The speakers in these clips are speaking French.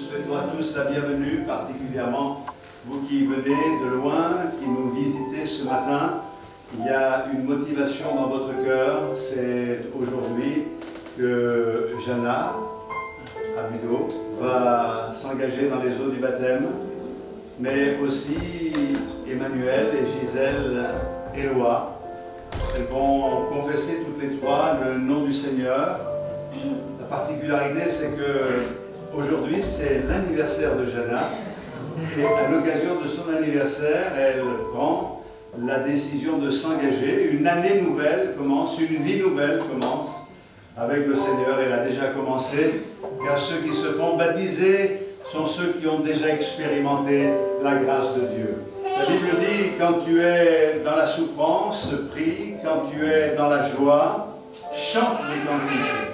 souhaitons à tous la bienvenue, particulièrement vous qui venez de loin, qui nous visitez ce matin. Il y a une motivation dans votre cœur, c'est aujourd'hui que Jana Abudo va s'engager dans les eaux du baptême, mais aussi Emmanuel et Gisèle Éloi. Elles vont confesser toutes les trois le nom du Seigneur. La particularité, c'est que aujourd'hui, c'est l'anniversaire de Jana, et à l'occasion de son anniversaire, elle prend la décision de s'engager. Une année nouvelle commence, une vie nouvelle commence avec le Seigneur. Elle a déjà commencé, car ceux qui se font baptiser sont ceux qui ont déjà expérimenté la grâce de Dieu. La Bible dit, quand tu es dans la souffrance, prie, quand tu es dans la joie, chante des cantiques.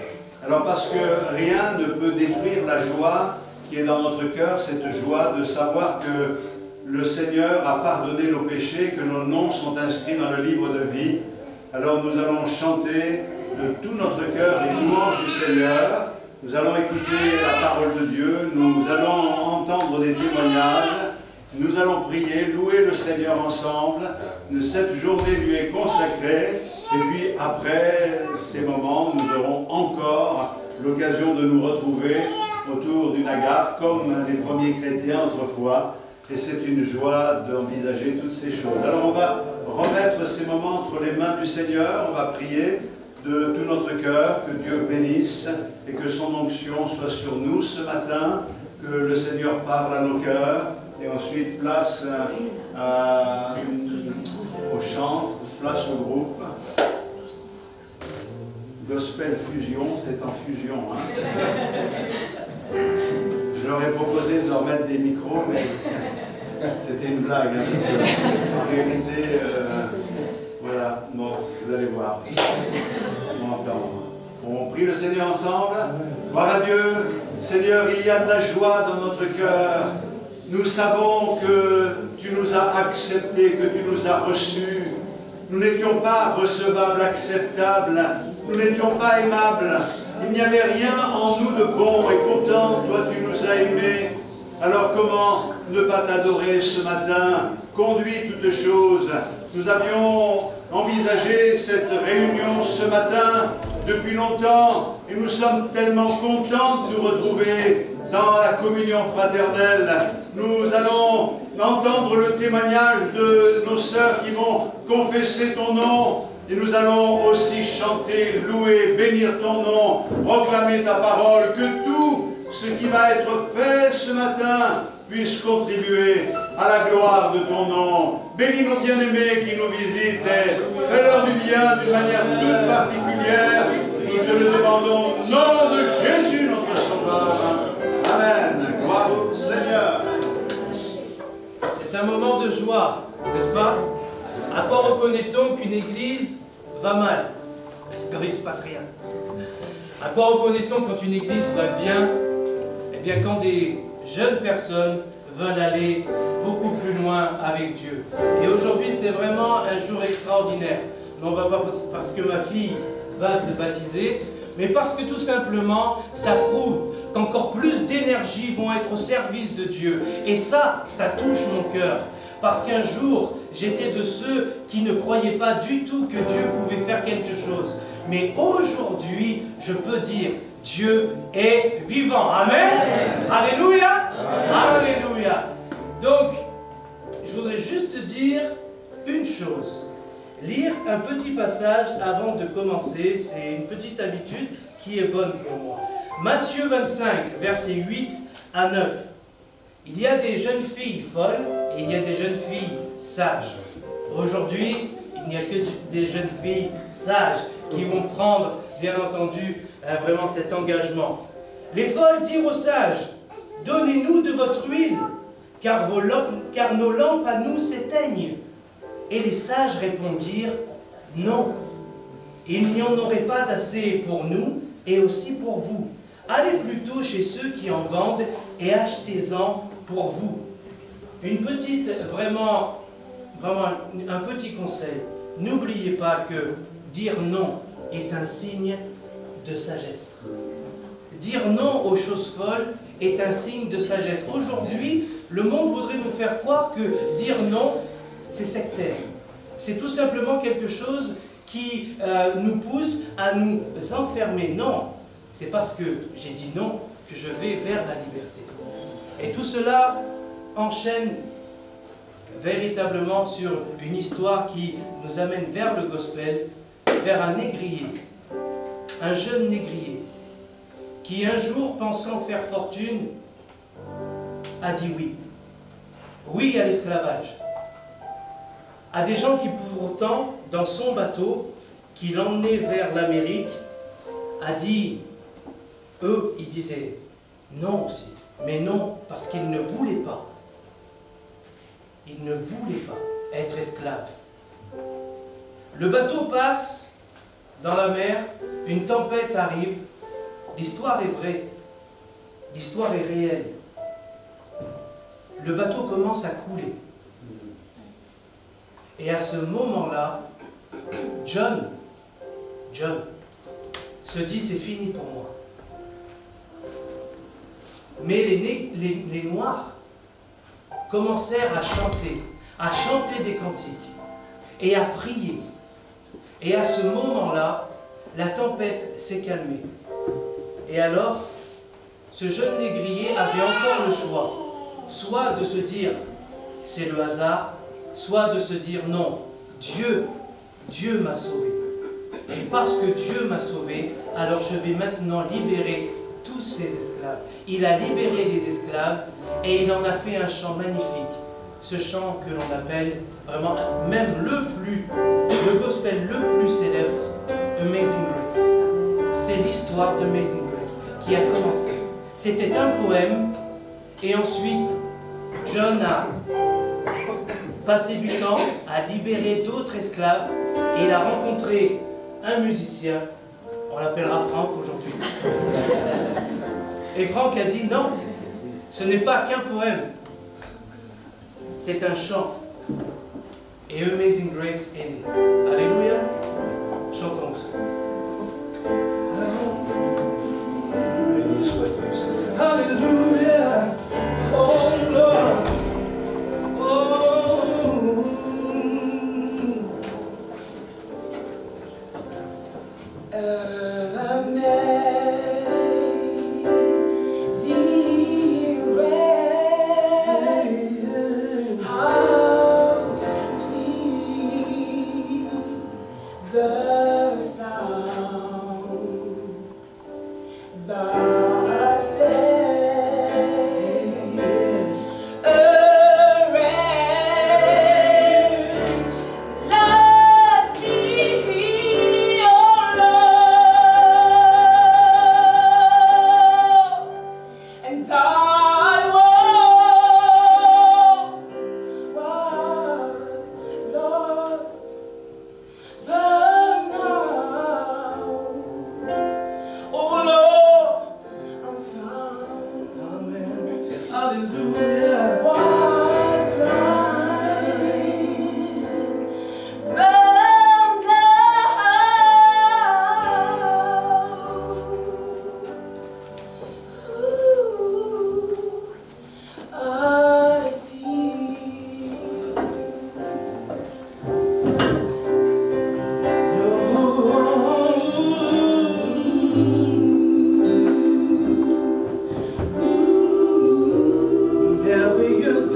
Alors parce que rien ne peut détruire la joie qui est dans notre cœur, cette joie de savoir que le Seigneur a pardonné nos péchés, que nos noms sont inscrits dans le livre de vie. Alors nous allons chanter de tout notre cœur les louanges du Seigneur. Nous allons écouter la parole de Dieu, nous allons entendre des témoignages, nous allons prier, louer le Seigneur ensemble. Cette journée lui est consacrée. Et puis après ces moments, nous aurons encore l'occasion de nous retrouver autour d'une agape, comme les premiers chrétiens autrefois. Et c'est une joie d'envisager toutes ces choses. Alors on va remettre ces moments entre les mains du Seigneur, on va prier de tout notre cœur, que Dieu bénisse et que son onction soit sur nous ce matin, que le Seigneur parle à nos cœurs, et ensuite place au chant, place au groupe. Gospel Fusion, c'est en fusion. Hein. Je leur ai proposé de leur mettre des micros, mais c'était une blague, hein, parce que en réalité, voilà, bon, vous allez voir. On prie le Seigneur ensemble. Gloire à Dieu. Seigneur, il y a de la joie dans notre cœur. Nous savons que tu nous as acceptés, que tu nous as reçus. Nous n'étions pas recevables, acceptables. Nous n'étions pas aimables. Il n'y avait rien en nous de bon. Et pourtant, toi, tu nous as aimés. Alors comment ne pas t'adorer ce matin? Conduis toutes choses. Nous avions envisagé cette réunion ce matin depuis longtemps. Et nous sommes tellement contents de nous retrouver dans la communion fraternelle. Nous allons entendre le témoignage de nos sœurs qui vont confesser ton nom. Et nous allons aussi chanter, louer, bénir ton nom, proclamer ta parole, que tout ce qui va être fait ce matin puisse contribuer à la gloire de ton nom. Bénis nos bien-aimés qui nous visitent et fais-leur du bien d'une manière toute particulière. Nous te le demandons au nom de Jésus, notre Sauveur. Amen. Gloire au Seigneur. C'est un moment de joie, n'est-ce pas? À quoi reconnaît-on qu'une église va mal quand il ne se passe rien? À quoi reconnaît-on quand une église va bien? Eh bien, quand des jeunes personnes veulent aller beaucoup plus loin avec Dieu. Et aujourd'hui, c'est vraiment un jour extraordinaire. Non pas parce que ma fille va se baptiser, mais parce que tout simplement, ça prouve qu'encore plus d'énergie vont être au service de Dieu. Et ça touche mon cœur. Parce qu'un jour, j'étais de ceux qui ne croyaient pas du tout que Dieu pouvait faire quelque chose. Mais aujourd'hui, je peux dire, Dieu est vivant. Amen. Alléluia. Alléluia. Donc, je voudrais juste dire une chose. Lire un petit passage avant de commencer, c'est une petite habitude qui est bonne pour moi. Matthieu 25, versets 8 à 9. Il y a des jeunes filles folles et il y a des jeunes filles sages. Aujourd'hui, il n'y a que des jeunes filles sages qui vont prendre, bien entendu, vraiment cet engagement. Les folles dirent aux sages, « Donnez-nous de votre huile, car nos lampes à nous s'éteignent. » Et les sages répondirent, « Non, il n'y en aurait pas assez pour nous et aussi pour vous. Allez plutôt chez ceux qui en vendent et achetez-en pour vous. » Une petite, vraiment un petit conseil. N'oubliez pas que dire non est un signe de sagesse. dire non aux choses folles est un signe de sagesse. Aujourd'hui, le monde voudrait nous faire croire que dire non, c'est sectaire. C'est tout simplement quelque chose qui nous pousse à nous enfermer. Non, c'est parce que j'ai dit non que je vais vers la liberté. Et tout cela enchaîne véritablement sur une histoire qui nous amène vers le gospel, vers un négrier, un jeune négrier, qui un jour, pensant faire fortune, a dit oui. Oui à l'esclavage. À des gens qui pourtant, dans son bateau, qui l'emmenait vers l'Amérique, a dit, eux, ils disaient non aussi. Mais non, parce qu'ils ne voulaient pas. Ils ne voulaient pas être esclaves. Le bateau passe dans la mer, une tempête arrive, l'histoire est vraie, l'histoire est réelle. Le bateau commence à couler. Et à ce moment-là, John se dit c'est fini pour moi. Mais les Noirs commencèrent à chanter des cantiques et à prier. Et à ce moment-là, la tempête s'est calmée. Et alors, ce jeune négrier avait encore le choix, soit de se dire c'est le hasard, soit de se dire non, Dieu m'a sauvé. Et parce que Dieu m'a sauvé, alors je vais maintenant libérer tous ces esclaves. Il a libéré les esclaves et il en a fait un chant magnifique. Ce chant que l'on appelle vraiment même le gospel le plus célèbre, Amazing Grace. C'est l'histoire d'Amazing Grace qui a commencé. C'était un poème et ensuite John a passé du temps à libérer d'autres esclaves et il a rencontré un musicien, on l'appellera Frank aujourd'hui. Et Frank a dit non, ce n'est pas qu'un poème, c'est un chant. Et Amazing Grace est né. Alléluia, chantons. Béni sois-tu, Seigneur. Alléluia, oh Lord, oh. Merveilleuse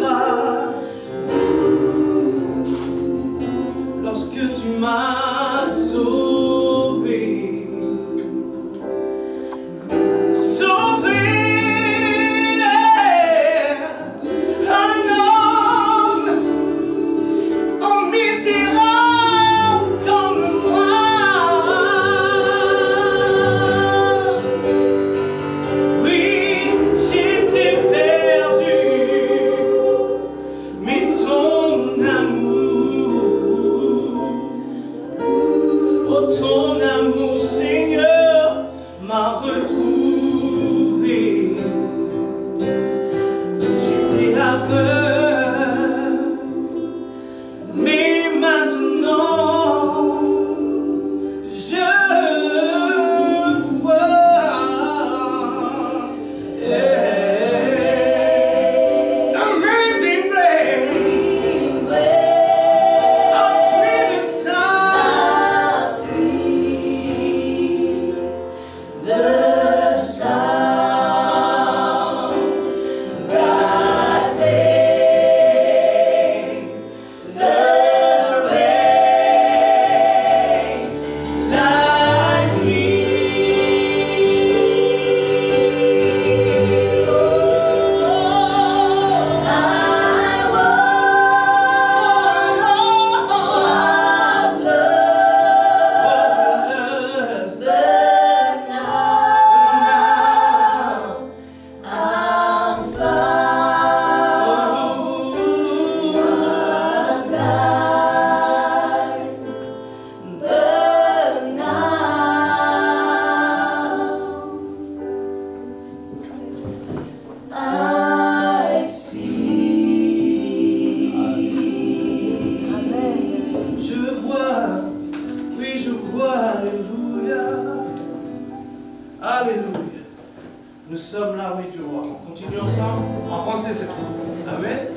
croix. On continue ensemble en français cette fois. Amen.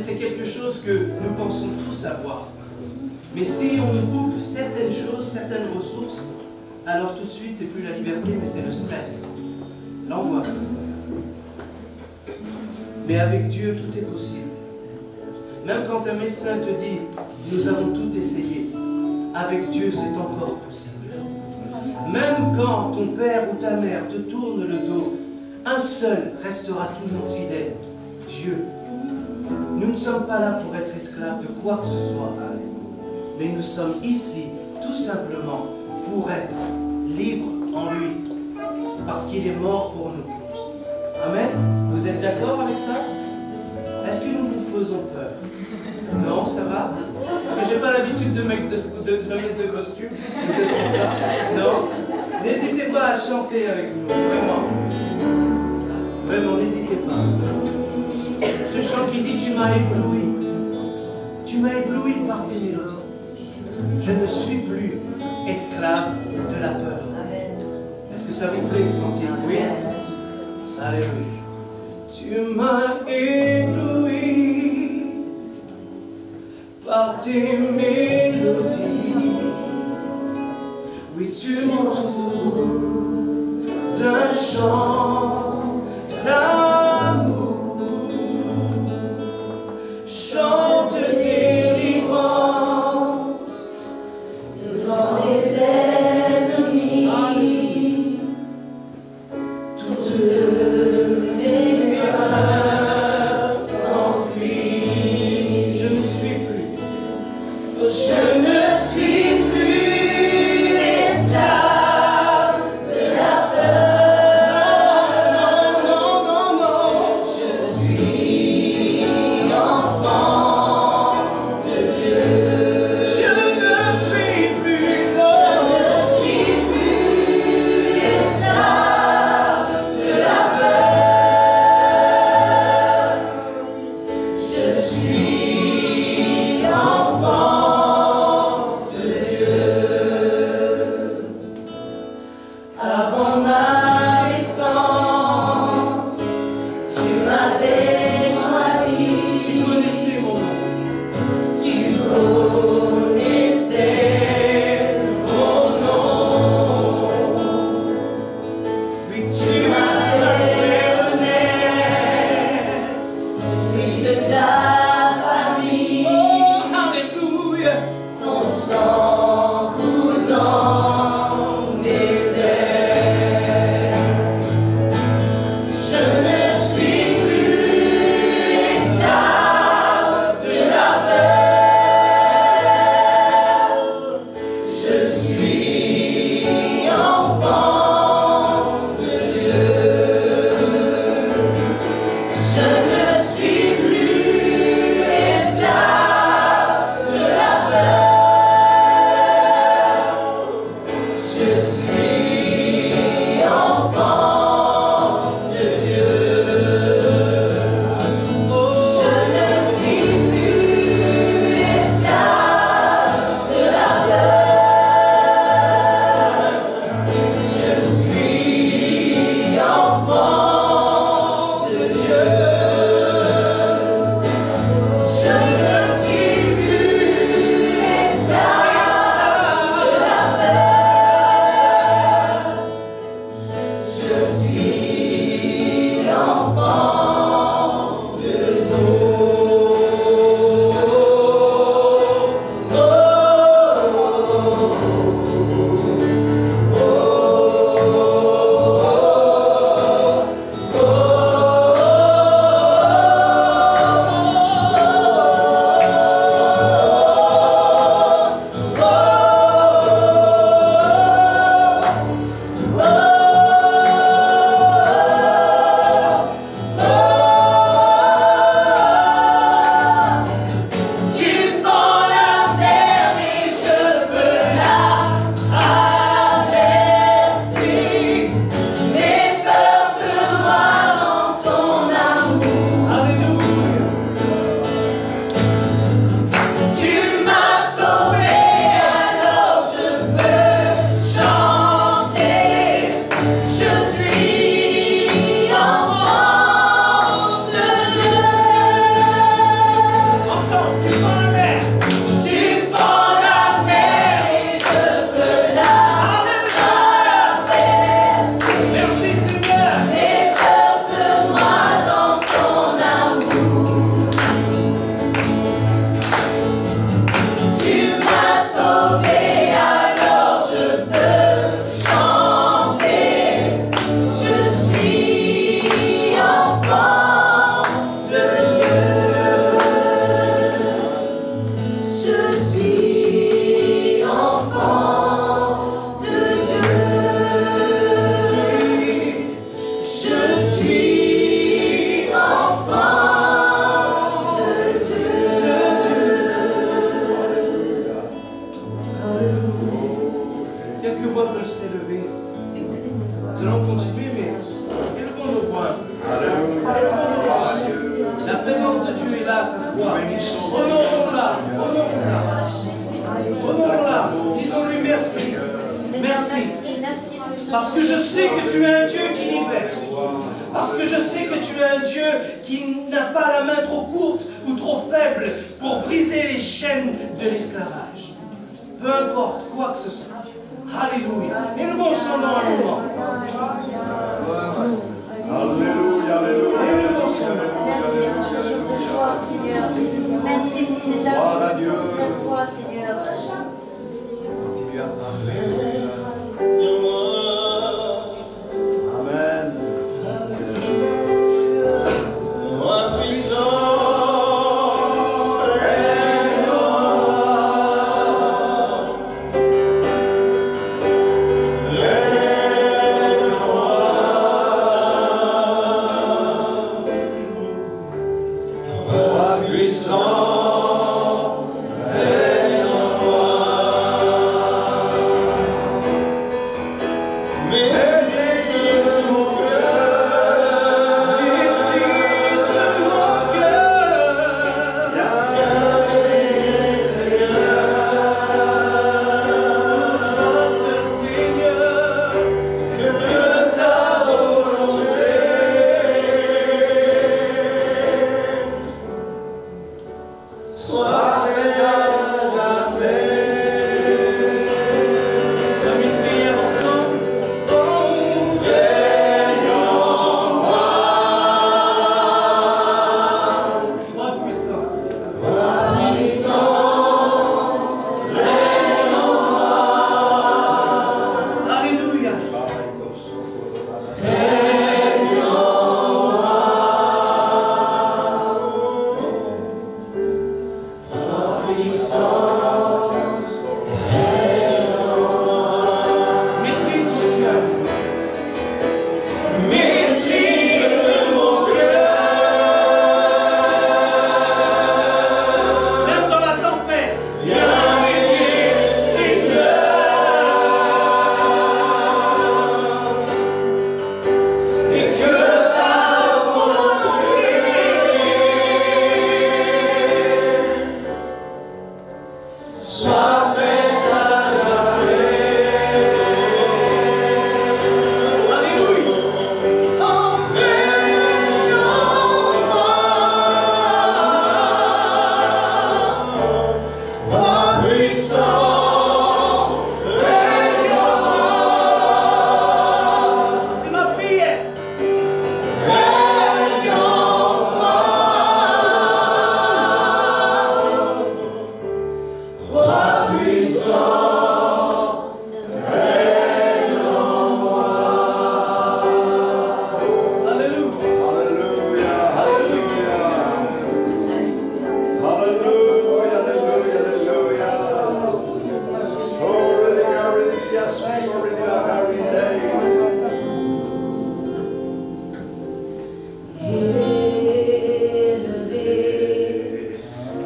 c'est quelque chose que nous pensons tous avoir. Mais si on nous coupe certaines choses, certaines ressources, alors tout de suite, c'est plus la liberté, mais c'est le stress, l'angoisse. Mais avec Dieu, tout est possible. Même quand un médecin te dit, nous avons tout essayé, avec Dieu, c'est encore possible. Même quand ton père ou ta mère te tourne le dos, un seul restera toujours fidèle, Dieu. Nous ne sommes pas là pour être esclaves de quoi que ce soit, mais nous sommes ici tout simplement pour être libres en lui, parce qu'il est mort pour nous. Amen. Vous êtes d'accord avec ça? Est-ce que nous vous faisons peur? Non, ça va? Parce que j'ai pas l'habitude de mettre de costume, peut-être pour ça. Non? N'hésitez pas à chanter avec nous, vraiment. Vraiment, n'hésitez pas. Ce chant qui dit, tu m'as ébloui. Tu m'as ébloui par tes mélodies. Je ne suis plus esclave de la peur. Est-ce que ça vous plaît ce cantique? Oui? Alléluia. Tu m'as ébloui par tes mélodies. Oui, tu m'entoures d'un chant d'amour. Chant de délivrance devant les ennemis. Toutes mes peurs s'enfuient. Je ne suis plus. Je ne suis plus. vois que c'est levé. Nous allons continuer, mais élevons nos voix. Élevons nos voix. La présence de Dieu est là, ça se voit. Honorons-la, honorons-la. Honorons-la. Disons-lui merci. Merci. Parce que je sais que tu es un Dieu qui libère. Parce que je sais que tu es un Dieu qui n'a pas la main trop courte ou trop faible pour briser les chaînes de l'esclavage. Peu importe quoi que ce soit. Alléluia. Élevons son nom un moment. Alléluia, alléluia. Élevons son nom. Merci pour ces œuvres qui sont vers toi, Seigneur. Amen. Roi puissant.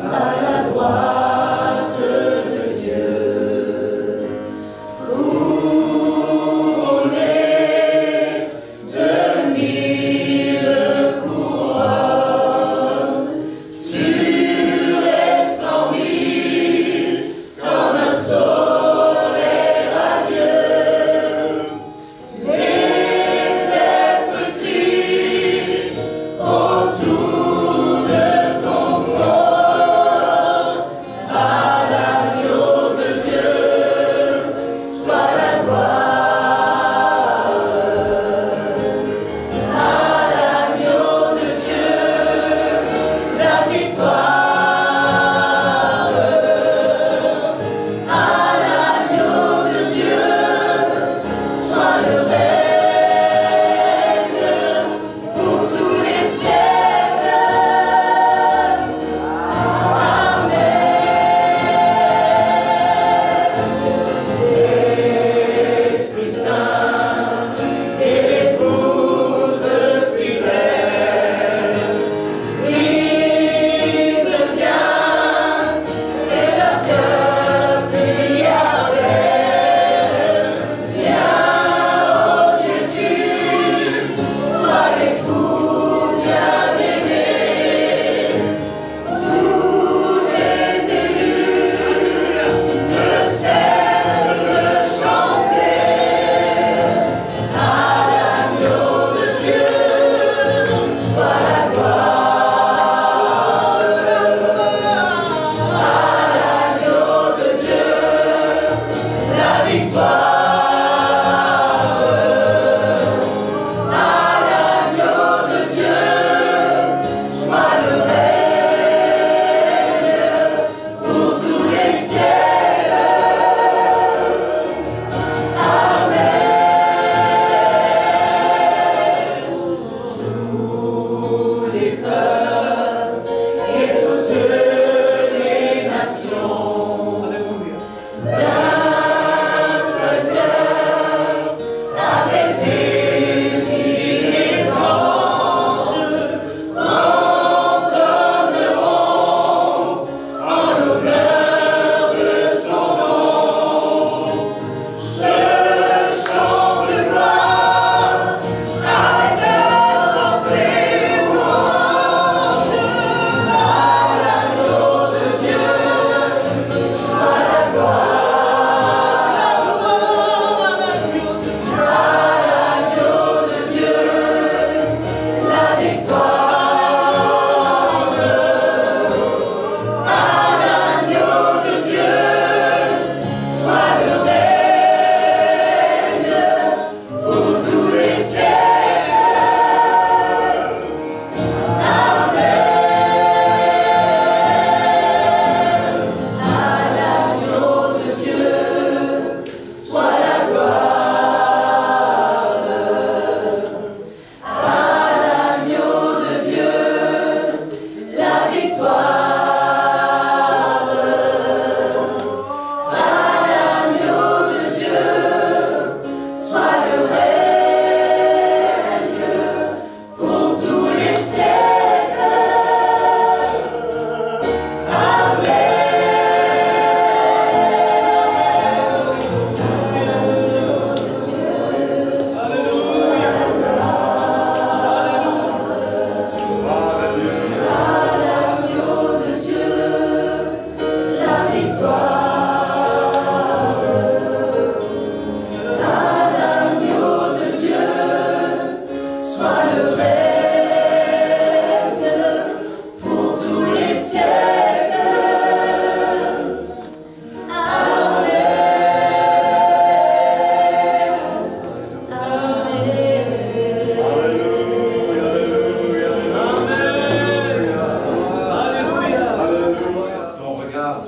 À la droite de Dieu.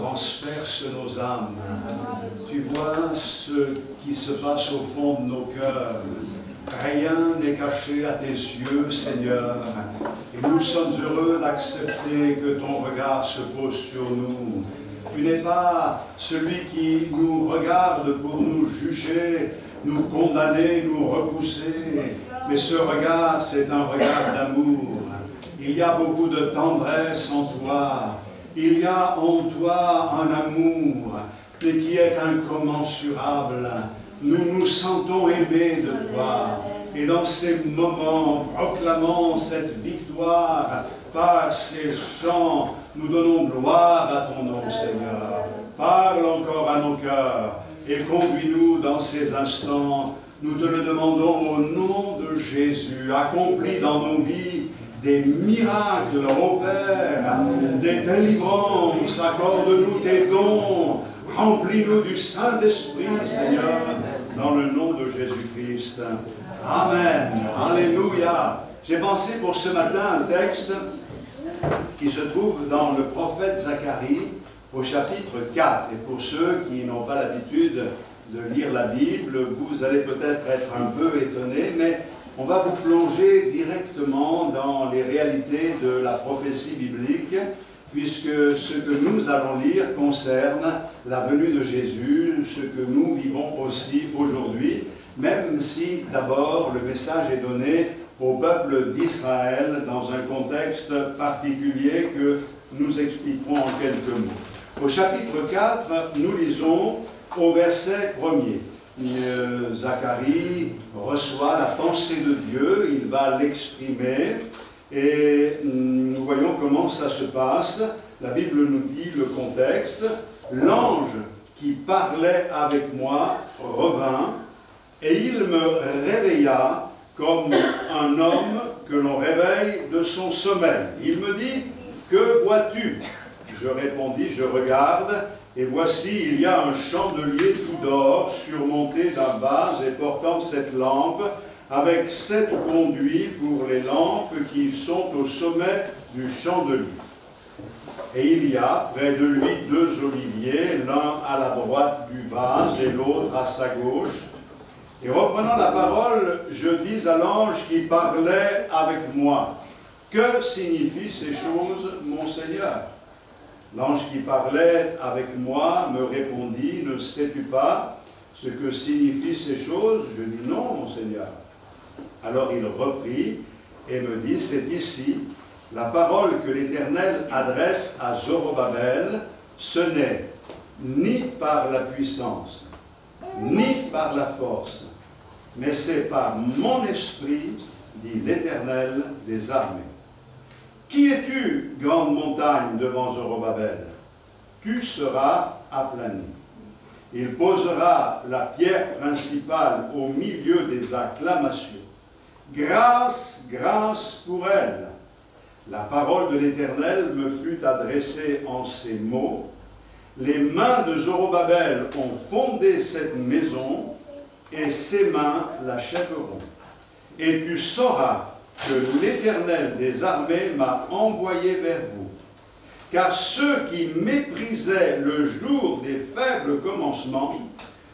transperce nos âmes. Tu vois ce qui se passe au fond de nos cœurs. Rien n'est caché à tes yeux, Seigneur. Et nous sommes heureux d'accepter que ton regard se pose sur nous. Tu n'es pas celui qui nous regarde pour nous juger, nous condamner, nous repousser. Mais ce regard, c'est un regard d'amour. Il y a beaucoup de tendresse en toi. Il y a en toi un amour qui est incommensurable. Nous nous sentons aimés de toi. Et dans ces moments, proclamant cette victoire par ces chants, nous donnons gloire à ton nom, Seigneur. Parle encore à nos cœurs et conduis-nous dans ces instants. Nous te le demandons au nom de Jésus. Accomplis dans nos vies des miracles, ô Père, des délivrances. Accorde-nous tes dons. Remplis-nous du Saint-Esprit, Seigneur, dans le nom de Jésus-Christ. Amen. Alléluia. J'ai pensé pour ce matin un texte qui se trouve dans le prophète Zacharie au chapitre 4. Et pour ceux qui n'ont pas l'habitude de lire la Bible, vous allez peut-être être un peu étonnés, mais on va vous plonger directement dans les réalités de la prophétie biblique, puisque ce que nous allons lire concerne la venue de Jésus, ce que nous vivons aussi aujourd'hui, même si d'abord le message est donné au peuple d'Israël dans un contexte particulier que nous expliquerons en quelques mots. Au chapitre 4, nous lisons au verset 1er. Zacharie reçoit la pensée de Dieu, il va l'exprimer, et nous voyons comment ça se passe. La Bible nous dit le contexte. L'ange qui parlait avec moi revint, et il me réveilla comme un homme que l'on réveille de son sommeil. Il me dit, que vois-tu? Je répondis, je regarde, et voici, il y a un chandelier tout d'or, surmonté d'un vase et portant cette lampe, avec 7 conduits pour les lampes qui sont au sommet du chandelier. Et il y a près de lui 2 oliviers, l'un à la droite du vase et l'autre à sa gauche. Et reprenant la parole, je dis à l'ange qui parlait avec moi, « Que signifient ces choses, mon Seigneur ?» L'ange qui parlait avec moi me répondit, « Ne sais-tu pas ce que signifient ces choses ?» Je dis, « Non, mon Seigneur. » Alors il reprit et me dit, « C'est ici la parole que l'Éternel adresse à Zorobabel, ce n'est ni par la puissance, ni par la force, mais c'est par mon esprit, dit l'Éternel des armées. Qui es-tu, grande montagne, devant Zorobabel? Tu seras aplani. Il posera la pierre principale au milieu des acclamations. Grâce, grâce pour elle. La parole de l'Éternel me fut adressée en ces mots. Les mains de Zorobabel ont fondé cette maison, et ses mains l'achèveront. Et tu sauras que l'Éternel des armées m'a envoyé vers vous. Car ceux qui méprisaient le jour des faibles commencements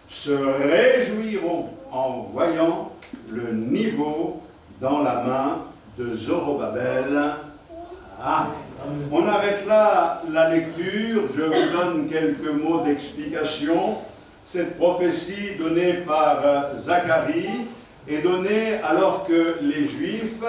se réjouiront en voyant le niveau dans la main de Zorobabel. Amen. On arrête là la lecture. Je vous donne quelques mots d'explication. Cette prophétie donnée par Zacharie est donnée alors que les Juifs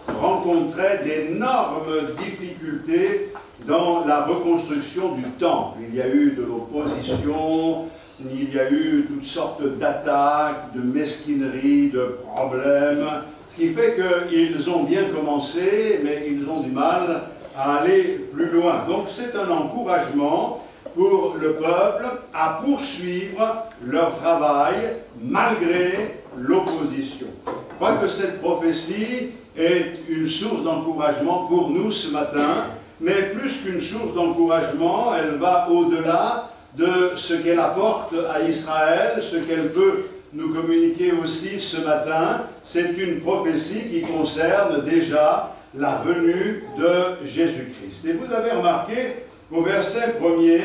rencontraient d'énormes difficultés dans la reconstruction du temple. Il y a eu de l'opposition, il y a eu toutes sortes d'attaques, de mesquineries, de problèmes, ce qui fait qu'ils ont bien commencé, mais ils ont du mal à aller plus loin. Donc c'est un encouragement pour le peuple à poursuivre leur travail malgré l'opposition. Je crois que cette prophétie est une source d'encouragement pour nous ce matin, mais plus qu'une source d'encouragement, elle va au-delà de ce qu'elle apporte à Israël, ce qu'elle peut nous communiquer aussi ce matin. C'est une prophétie qui concerne déjà la venue de Jésus-Christ. Et vous avez remarqué au verset 1er,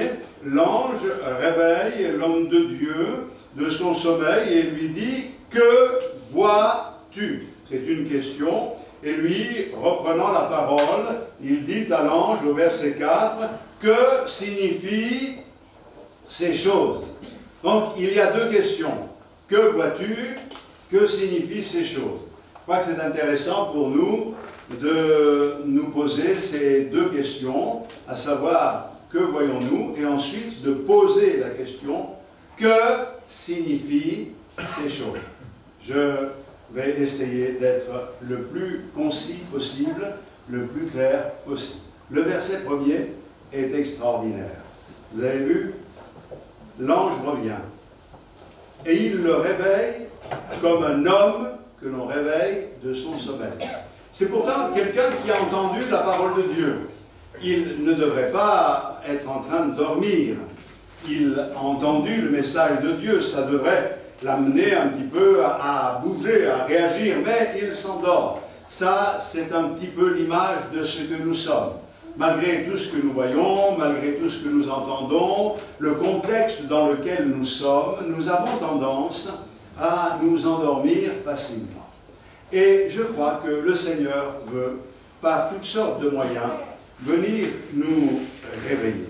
l'ange réveille l'homme de Dieu de son sommeil et lui dit « Que vois-tu » C'est une question. Et lui, reprenant la parole, il dit à l'ange au verset 4 « Que signifient ces choses ?» Donc, il y a deux questions. Que vois-tu? Que signifient ces choses? Je crois que c'est intéressant pour nous de nous poser ces deux questions, à savoir que voyons-nous, et ensuite de poser la question que signifient ces choses. Je vais essayer d'être le plus concis possible, le plus clair possible. Le verset premier est extraordinaire. Vous avez vu? L'ange revient et il le réveille comme un homme que l'on réveille de son sommeil. C'est pourtant quelqu'un qui a entendu la parole de Dieu. Il ne devrait pas être en train de dormir. Il a entendu le message de Dieu. Ça devrait l'amener un petit peu à bouger, à réagir, mais il s'endort. Ça, c'est un petit peu l'image de ce que nous sommes. Malgré tout ce que nous voyons, malgré tout ce que nous entendons, le contexte dans lequel nous sommes, nous avons tendance à nous endormir facilement. Et je crois que le Seigneur veut, par toutes sortes de moyens, venir nous réveiller.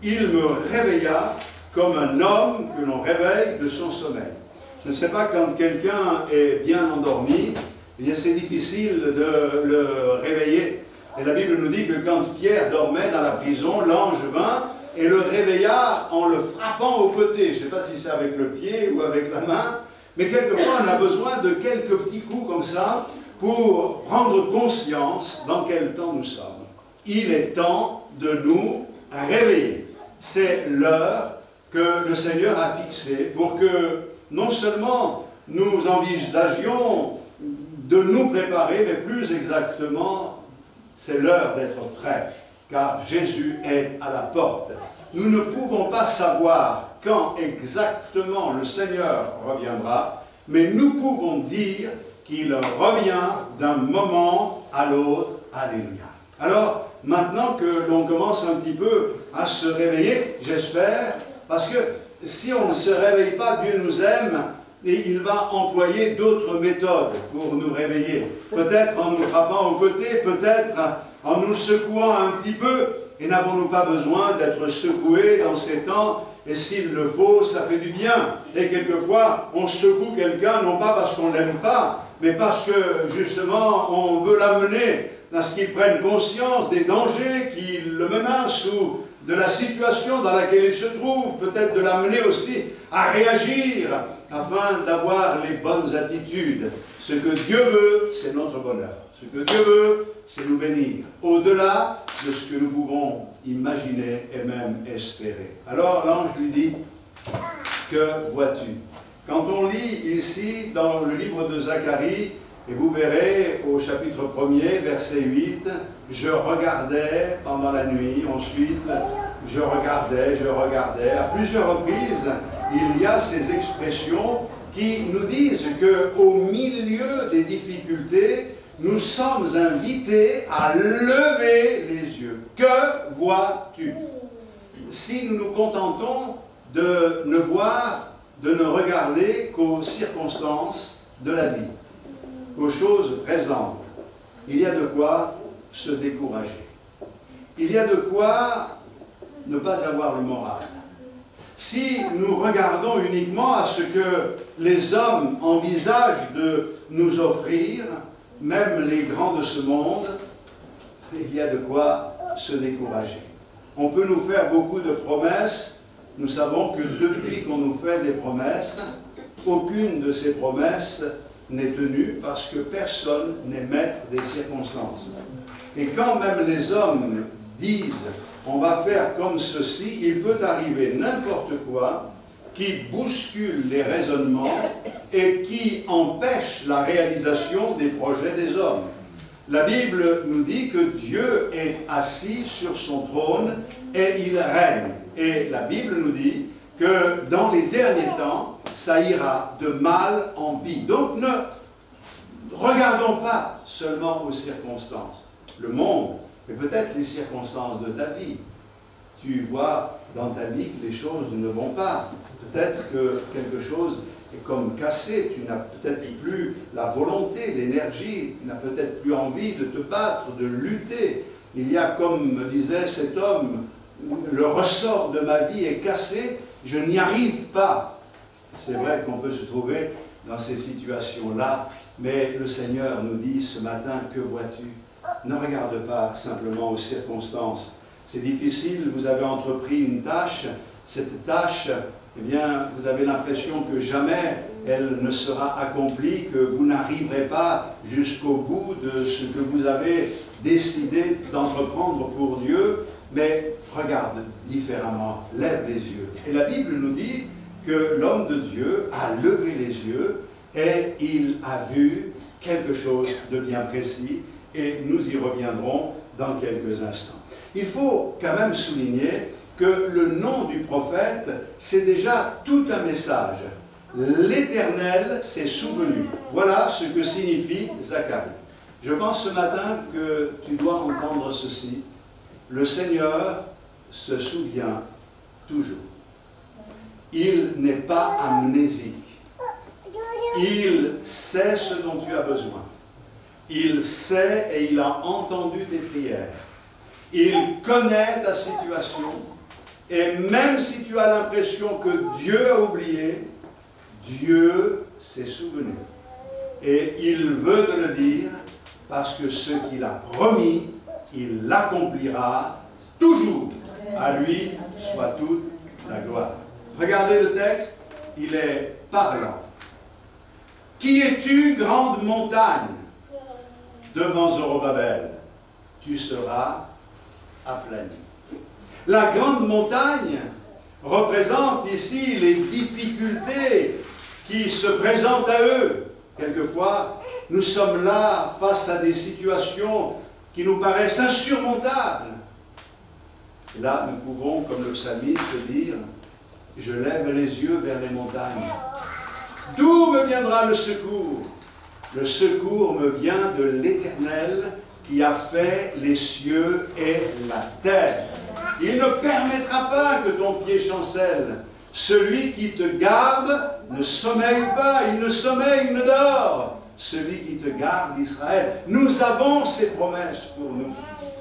Il me réveilla comme un homme que l'on réveille de son sommeil. Je ne sais pas, quand quelqu'un est bien endormi, c'est difficile de le réveiller. Et la Bible nous dit que quand Pierre dormait dans la prison, l'ange vint et le réveilla en le frappant au côté. Je ne sais pas si c'est avec le pied ou avec la main, mais quelquefois on a besoin de quelques petits coups comme ça pour prendre conscience dans quel temps nous sommes. Il est temps de nous réveiller. C'est l'heure que le Seigneur a fixée pour que non seulement nous envisagions de nous préparer, mais plus exactement, c'est l'heure d'être prêt, car Jésus est à la porte. Nous ne pouvons pas savoir quand exactement le Seigneur reviendra, mais nous pouvons dire qu'il revient d'un moment à l'autre. Alléluia. Alors, maintenant que l'on commence un petit peu à se réveiller, j'espère, parce que si on ne se réveille pas, Dieu nous aime, et il va employer d'autres méthodes pour nous réveiller. Peut-être en nous frappant au côté, peut-être en nous secouant un petit peu. Et n'avons-nous pas besoin d'être secoués dans ces temps? Et s'il le faut, ça fait du bien. Et quelquefois, on secoue quelqu'un, non pas parce qu'on ne l'aime pas, mais parce que, justement, on veut l'amener à ce qu'il prenne conscience des dangers qui le menacent ou de la situation dans laquelle il se trouve, peut-être de l'amener aussi à réagir afin d'avoir les bonnes attitudes. Ce que Dieu veut, c'est notre bonheur. Ce que Dieu veut, c'est nous bénir, au-delà de ce que nous pouvons imaginer et même espérer. Alors l'ange lui dit, que vois-tu? Quand on lit ici dans le livre de Zacharie, et vous verrez au chapitre 1er, verset 8, « Je regardais pendant la nuit, ensuite je regardais. » À plusieurs reprises, il y a ces expressions qui nous disent qu'au milieu des difficultés, nous sommes invités à lever les yeux. Que vois-tu? Si nous nous contentons de ne voir, de ne regarder qu'aux circonstances de la vie, aux choses présentes, il y a de quoi se décourager. Il y a de quoi ne pas avoir le moral. Si nous regardons uniquement à ce que les hommes envisagent de nous offrir, même les grands de ce monde, il y a de quoi se décourager. On peut nous faire beaucoup de promesses. Nous savons que depuis qu'on nous fait des promesses, aucune de ces promesses n'est tenue parce que personne n'est maître des circonstances. Et quand même les hommes disent « on va faire comme ceci », il peut arriver n'importe quoi qui bouscule les raisonnements et qui empêche la réalisation des projets des hommes. La Bible nous dit que Dieu est assis sur son trône et il règne. Et la Bible nous dit que dans les derniers temps, ça ira de mal en pis. Donc ne regardons pas seulement aux circonstances. Le monde, et peut-être les circonstances de ta vie. Tu vois dans ta vie que les choses ne vont pas. Peut-être que quelque chose est comme cassé, tu n'as peut-être plus la volonté, l'énergie, tu n'as peut-être plus envie de te battre, de lutter. Il y a, comme me disait cet homme, le ressort de ma vie est cassé, je n'y arrive pas. C'est vrai qu'on peut se trouver dans ces situations-là, mais le Seigneur nous dit ce matin, que vois-tu? Ne regarde pas simplement aux circonstances. C'est difficile, vous avez entrepris une tâche, cette tâche, eh bien, vous avez l'impression que jamais elle ne sera accomplie, que vous n'arriverez pas jusqu'au bout de ce que vous avez décidé d'entreprendre pour Dieu, mais regarde différemment, lève les yeux. Et la Bible nous dit que l'homme de Dieu a levé les yeux et il a vu quelque chose de bien précis, et nous y reviendrons dans quelques instants. Il faut quand même souligner que le nom du prophète, c'est déjà tout un message. L'Éternel s'est souvenu. Voilà ce que signifie Zacharie. Je pense ce matin que tu dois entendre ceci. Le Seigneur se souvient toujours. Il n'est pas amnésique. Il sait ce dont tu as besoin. Il sait et il a entendu tes prières. Il connaît ta situation. Et même si tu as l'impression que Dieu a oublié, Dieu s'est souvenu. Et il veut te le dire parce que ce qu'il a promis, il l'accomplira toujours. À lui soit toute la gloire. Regardez le texte, il est parlant. Qui es-tu, grande montagne? Devant Zorobabel, tu seras aplani. La grande montagne représente ici les difficultés qui se présentent à eux. Quelquefois, nous sommes là face à des situations qui nous paraissent insurmontables. Et là, nous pouvons, comme le psalmiste, dire « Je lève les yeux vers les montagnes. D'où me viendra le secours? Le secours me vient de l'Éternel qui a fait les cieux et la terre. Il ne permettra pas que ton pied chancelle. Celui qui te garde ne sommeille pas, il ne sommeille, il ne dort. Celui qui te garde, Israël. Nous avons ces promesses pour nous.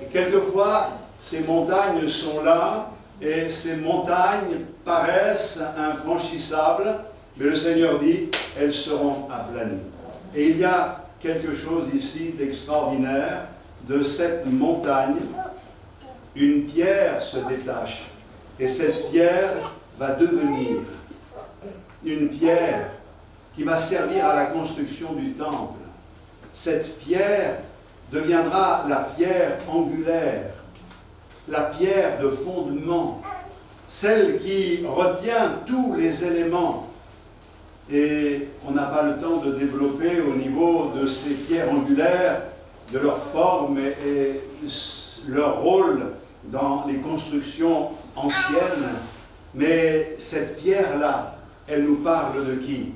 Et quelquefois, ces montagnes sont là, et ces montagnes paraissent infranchissables, mais le Seigneur dit, elles seront aplanies. Et il y a quelque chose ici d'extraordinaire de cette montagne. Une pierre se détache, et cette pierre va devenir une pierre qui va servir à la construction du temple. Cette pierre deviendra la pierre angulaire, la pierre de fondement, celle qui retient tous les éléments. Et on n'a pas le temps de développer au niveau de ces pierres angulaires, de leur forme et leur rôle dans les constructions anciennes. Mais cette pierre-là, elle nous parle de qui?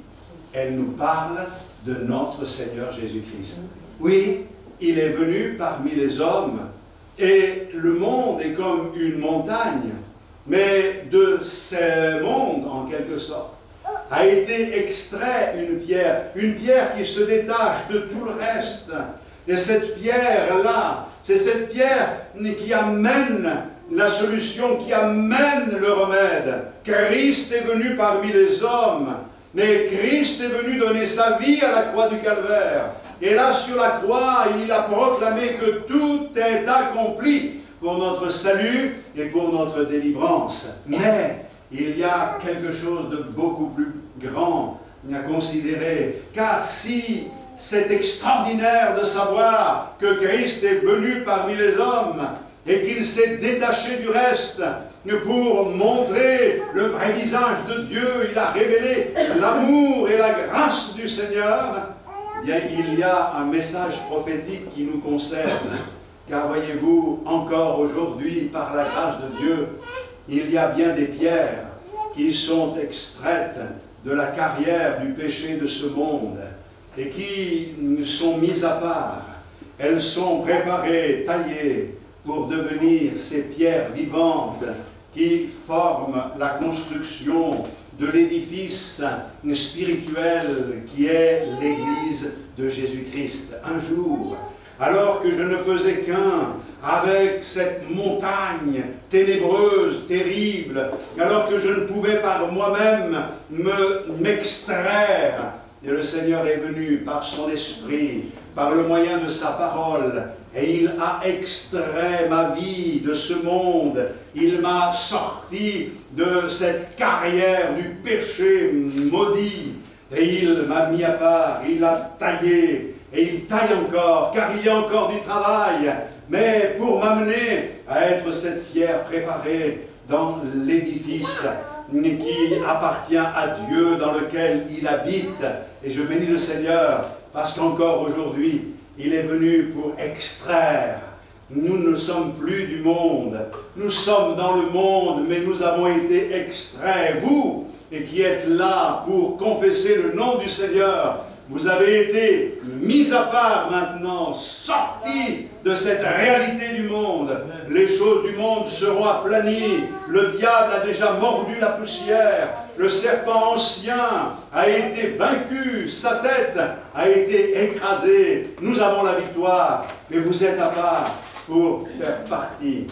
Elle nous parle de notre Seigneur Jésus-Christ. Oui, il est venu parmi les hommes, et le monde est comme une montagne, mais de ce monde, en quelque sorte, a été extrait une pierre qui se détache de tout le reste. Et cette pierre-là, c'est cette pierre qui amène la solution, qui amène le remède. Christ est venu parmi les hommes, mais Christ est venu donner sa vie à la croix du Calvaire. Et là, sur la croix, il a proclamé que tout est accompli pour notre salut et pour notre délivrance. Mais il y a quelque chose de beaucoup plus grand à considérer. Car si c'est extraordinaire de savoir que Christ est venu parmi les hommes et qu'il s'est détaché du reste pour montrer le vrai visage de Dieu, il a révélé l'amour et la grâce du Seigneur, bien, il y a un message prophétique qui nous concerne. Car voyez-vous, encore aujourd'hui, par la grâce de Dieu, il y a bien des pierres qui sont extraites de la carrière du péché de ce monde et qui sont mises à part. Elles sont préparées, taillées pour devenir ces pierres vivantes qui forment la construction de l'édifice spirituel qui est l'Église de Jésus-Christ. Un jour, alors que je ne faisais qu'un avec cette montagne ténébreuse, terrible, alors que je ne pouvais par moi-même m'extraire, et le Seigneur est venu par son esprit, par le moyen de sa parole, et il a extrait ma vie de ce monde. Il m'a sorti de cette carrière du péché maudit, et il m'a mis à part, il a taillé, et il taille encore, car il y a encore du travail, mais pour m'amener à être cette pierre préparée dans l'édifice qui appartient à Dieu, dans lequel il habite. Et je bénis le Seigneur, parce qu'encore aujourd'hui, il est venu pour extraire. Nous ne sommes plus du monde, nous sommes dans le monde, mais nous avons été extraits. Vous, et qui êtes là pour confesser le nom du Seigneur, vous avez été mis à part maintenant, sortis de cette réalité du monde. Les choses du monde seront aplanies. Le diable a déjà mordu la poussière. Le serpent ancien a été vaincu. Sa tête a été écrasée. Nous avons la victoire. Mais vous êtes à part pour faire partie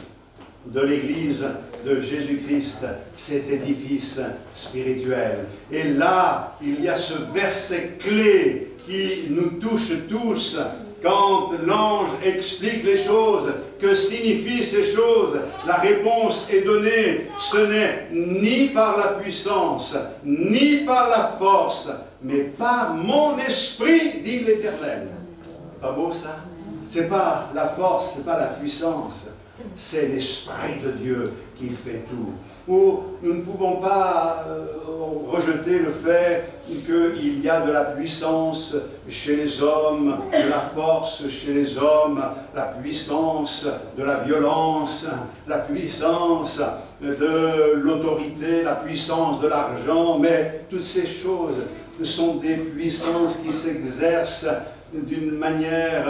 de l'Église de Jésus-Christ, cet édifice spirituel. Et là, il y a ce verset clé qui nous touche tous, quand l'ange explique les choses, que signifient ces choses, la réponse est donnée. Ce n'est ni par la puissance, ni par la force, mais par mon esprit, dit l'Éternel. Pas beau ça? C'est pas la force, c'est pas la puissance. C'est l'Esprit de Dieu qui fait tout. Ou nous ne pouvons pas rejeter le fait qu'il y a de la puissance chez les hommes, de la force chez les hommes, la puissance de la violence, la puissance de l'autorité, la puissance de l'argent, mais toutes ces choses sont des puissances qui s'exercent d'une manière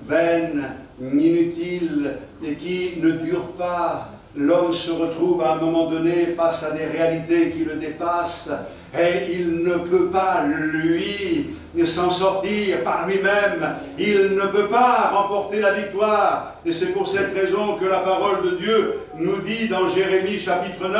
vaine, inutile, et qui ne durent pas. L'homme se retrouve à un moment donné face à des réalités qui le dépassent, et il ne peut pas, lui, s'en sortir par lui-même. Il ne peut pas remporter la victoire. Et c'est pour cette raison que la parole de Dieu nous dit dans Jérémie chapitre 9,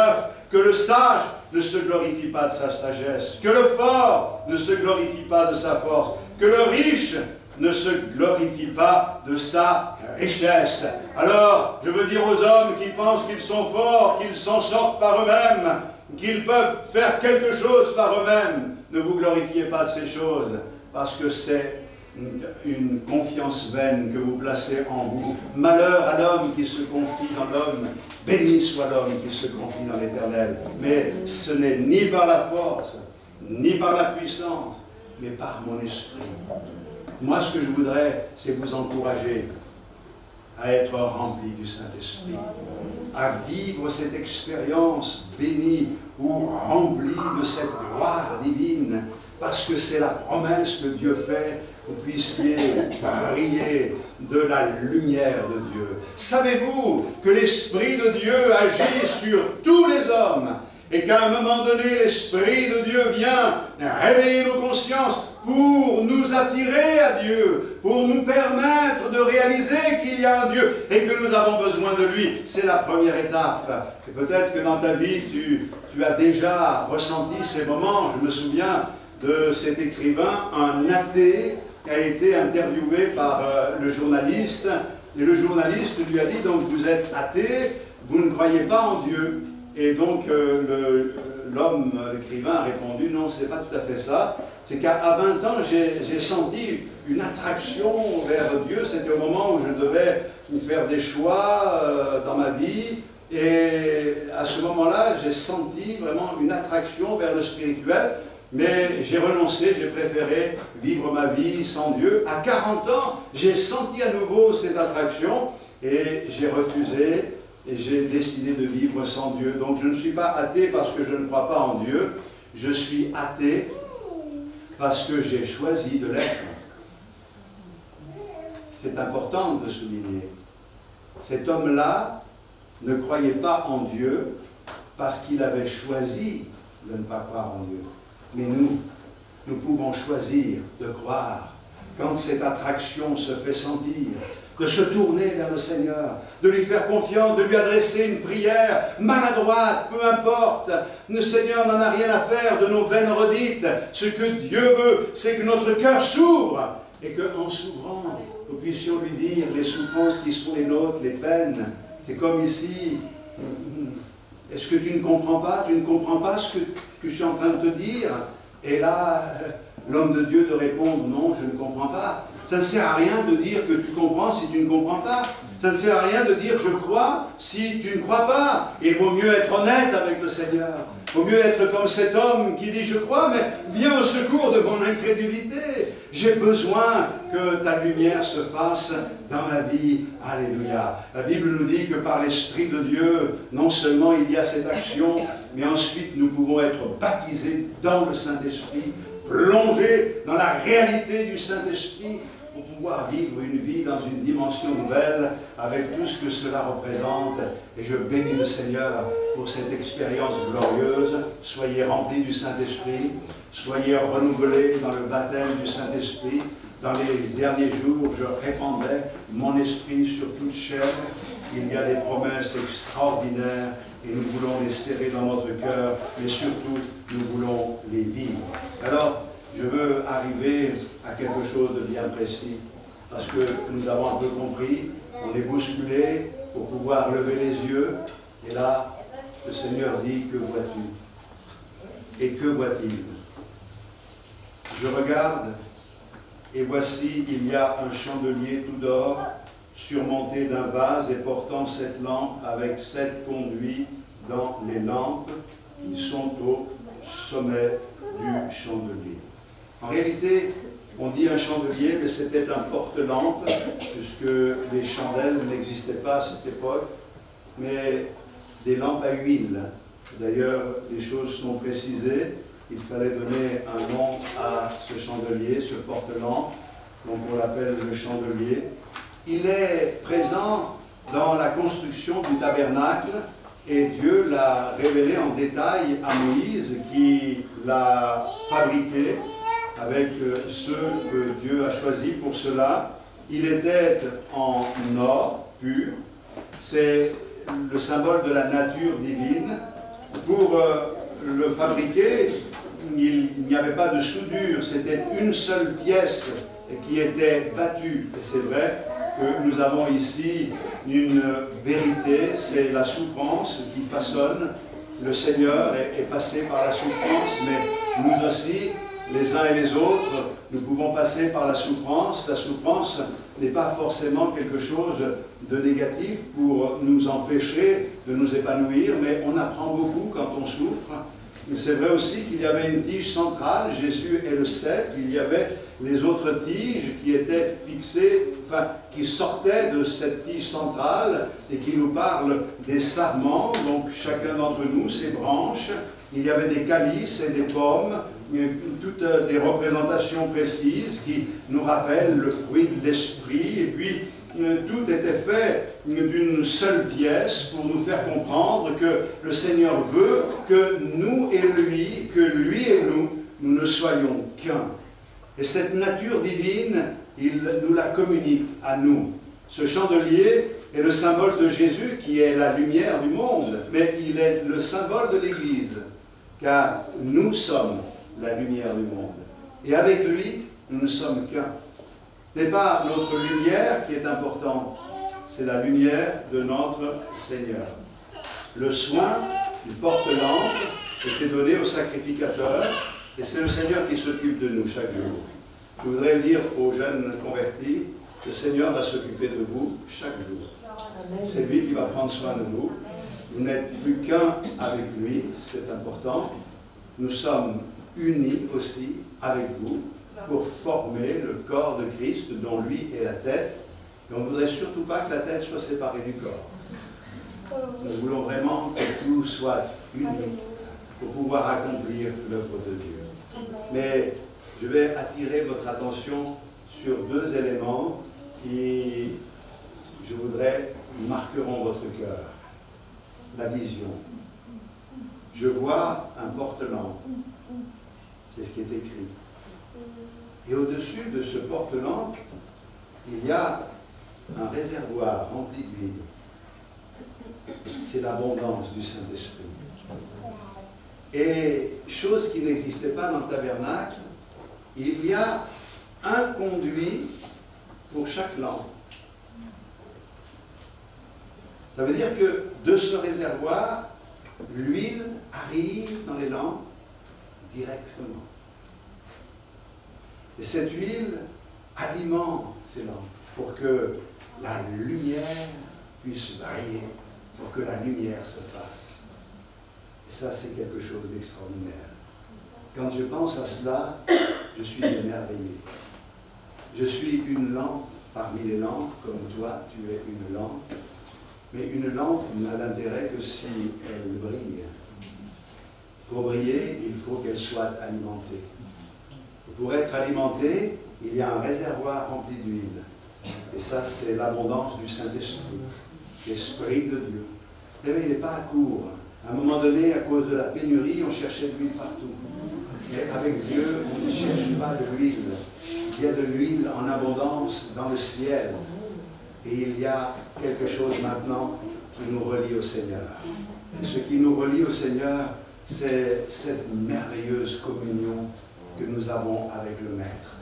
que le sage ne se glorifie pas de sa sagesse, que le fort ne se glorifie pas de sa force, que le riche ne se glorifie pas de sa richesse. Alors, je veux dire aux hommes qui pensent qu'ils sont forts, qu'ils s'en sortent par eux-mêmes, qu'ils peuvent faire quelque chose par eux-mêmes, ne vous glorifiez pas de ces choses, parce que c'est une confiance vaine que vous placez en vous. Malheur à l'homme qui se confie dans l'homme, béni soit l'homme qui se confie dans l'Éternel. Mais ce n'est ni par la force, ni par la puissance, mais par mon esprit. Moi, ce que je voudrais, c'est vous encourager à être rempli du Saint-Esprit, à vivre cette expérience bénie ou remplie de cette gloire divine, parce que c'est la promesse que Dieu fait, que vous puissiez briller de la lumière de Dieu. Savez-vous que l'Esprit de Dieu agit sur tous les hommes et qu'à un moment donné, l'Esprit de Dieu vient réveiller nos consciences pour nous attirer à Dieu, pour nous permettre de réaliser qu'il y a un Dieu et que nous avons besoin de lui. C'est la première étape. Et peut-être que dans ta vie, tu as déjà ressenti ces moments. Je me souviens de cet écrivain, un athée, qui a été interviewé par le journaliste. Et le journaliste lui a dit, donc vous êtes athée, vous ne croyez pas en Dieu. Et donc l'homme, l'écrivain, a répondu, non, c'est pas tout à fait ça. C'est qu'à 20 ans, j'ai senti une attraction vers Dieu. C'était au moment où je devais faire des choix dans ma vie. Et à ce moment-là, j'ai senti vraiment une attraction vers le spirituel. Mais j'ai renoncé, j'ai préféré vivre ma vie sans Dieu. À 40 ans, j'ai senti à nouveau cette attraction et j'ai refusé. Et j'ai décidé de vivre sans Dieu. Donc je ne suis pas athée parce que je ne crois pas en Dieu. Je suis athée parce que j'ai choisi de l'être. C'est important de souligner. Cet homme-là ne croyait pas en Dieu parce qu'il avait choisi de ne pas croire en Dieu. Mais nous pouvons choisir de croire quand cette attraction se fait sentir, de se tourner vers le Seigneur, de lui faire confiance, de lui adresser une prière maladroite, peu importe. Le Seigneur n'en a rien à faire de nos veines redites. Ce que Dieu veut, c'est que notre cœur s'ouvre et qu'en s'ouvrant, nous puissions lui dire les souffrances qui sont les nôtres, les peines. C'est comme ici. Est-ce que tu ne comprends pas? Tu ne comprends pas ce que je suis en train de te dire? Et là, l'homme de Dieu de répondre, non, je ne comprends pas. Ça ne sert à rien de dire que tu comprends si tu ne comprends pas. Ça ne sert à rien de dire je crois si tu ne crois pas. Il vaut mieux être honnête avec le Seigneur. Il vaut mieux être comme cet homme qui dit je crois, mais viens au secours de mon incrédulité. J'ai besoin que ta lumière se fasse dans ma vie. Alléluia. La Bible nous dit que par l'Esprit de Dieu, non seulement il y a cette action, mais ensuite nous pouvons être baptisés dans le Saint-Esprit, plongés dans la réalité du Saint-Esprit, pour pouvoir vivre une vie dans une dimension nouvelle avec tout ce que cela représente. Et je bénis le Seigneur pour cette expérience glorieuse. Soyez remplis du Saint-Esprit, soyez renouvelés dans le baptême du Saint-Esprit. Dans les derniers jours, je répandrai mon esprit sur toute chair. Il y a des promesses extraordinaires et nous voulons les serrer dans notre cœur, mais surtout, nous voulons les vivre. Alors, je veux arriver à quelque chose de bien précis, parce que nous avons un peu compris, on est bousculé pour pouvoir lever les yeux, et là, le Seigneur dit, que vois-tu? Et que voit-il? Je regarde, et voici, il y a un chandelier tout d'or, surmonté d'un vase et portant 7 lampes avec 7 conduits dans les lampes qui sont au sommet du chandelier. En réalité, on dit un chandelier, mais c'était un porte-lampe, puisque les chandelles n'existaient pas à cette époque, mais des lampes à huile. D'ailleurs, les choses sont précisées. Il fallait donner un nom à ce chandelier, ce porte-lampe, donc on l'appelle le chandelier. Il est présent dans la construction du tabernacle et Dieu l'a révélé en détail à Moïse qui l'a fabriqué avec ceux que Dieu a choisis pour cela. Il était en or pur, c'est le symbole de la nature divine. Pour le fabriquer, il n'y avait pas de soudure, c'était une seule pièce qui était battue. Et c'est vrai que nous avons ici une vérité, c'est la souffrance qui façonne. Le Seigneur est passé par la souffrance, mais nous aussi, les uns et les autres, nous pouvons passer par la souffrance. La souffrance n'est pas forcément quelque chose de négatif pour nous empêcher de nous épanouir, mais on apprend beaucoup quand on souffre. Mais c'est vrai aussi qu'il y avait une tige centrale, Jésus est le cep, il y avait les autres tiges qui étaient fixées, enfin, qui sortaient de cette tige centrale et qui nous parlent des sarments, donc chacun d'entre nous, ses branches. Il y avait des calices et des pommes, toutes des représentations précises qui nous rappellent le fruit de l'esprit, et puis tout était fait d'une seule pièce pour nous faire comprendre que le Seigneur veut que nous et lui, que lui et nous ne soyons qu'un. Et cette nature divine, il nous la communique à nous. Ce chandelier est le symbole de Jésus qui est la lumière du monde, mais il est le symbole de l'Église, car nous sommes la lumière du monde. Et avec lui, nous ne sommes qu'un. Ce n'est pas notre lumière qui est importante, c'est la lumière de notre Seigneur. Le soin du porte-lampe était donné au sacrificateur, et c'est le Seigneur qui s'occupe de nous chaque jour. Je voudrais dire aux jeunes convertis, le Seigneur va s'occuper de vous chaque jour. C'est lui qui va prendre soin de vous. Vous n'êtes plus qu'un avec lui, c'est important. Nous sommes unis aussi avec vous pour former le corps de Christ dont lui est la tête. Et on ne voudrait surtout pas que la tête soit séparée du corps. Nous voulons vraiment que tout soit uni pour pouvoir accomplir l'œuvre de Dieu. Mais je vais attirer votre attention sur 2 éléments qui, je voudrais, marqueront votre cœur. la vision. Je vois un porte-lampe. C'est ce qui est écrit. Et au-dessus de ce porte-lampe, il y a un réservoir rempli d'huile. C'est l'abondance du Saint-Esprit. Et chose qui n'existait pas dans le tabernacle, il y a un conduit pour chaque lampe. Ça veut dire que de ce réservoir, l'huile arrive dans les lampes directement. Et cette huile alimente ces lampes pour que la lumière puisse briller, pour que la lumière se fasse. Et ça, c'est quelque chose d'extraordinaire. Quand je pense à cela, je suis émerveillé. Je suis une lampe parmi les lampes, comme toi, tu es une lampe. Mais une lampe n'a d'intérêt que si elle brille. Pour briller, il faut qu'elle soit alimentée. Pour être alimentée, il y a un réservoir rempli d'huile. Et ça, c'est l'abondance du Saint-Esprit, l'Esprit de Dieu. Vous savez, il n'est pas à court. À un moment donné, à cause de la pénurie, on cherchait de l'huile partout. Mais avec Dieu, on ne cherche pas de l'huile. Il y a de l'huile en abondance dans le ciel. Et il y a quelque chose maintenant qui nous relie au Seigneur. Et ce qui nous relie au Seigneur, c'est cette merveilleuse communion que nous avons avec le Maître.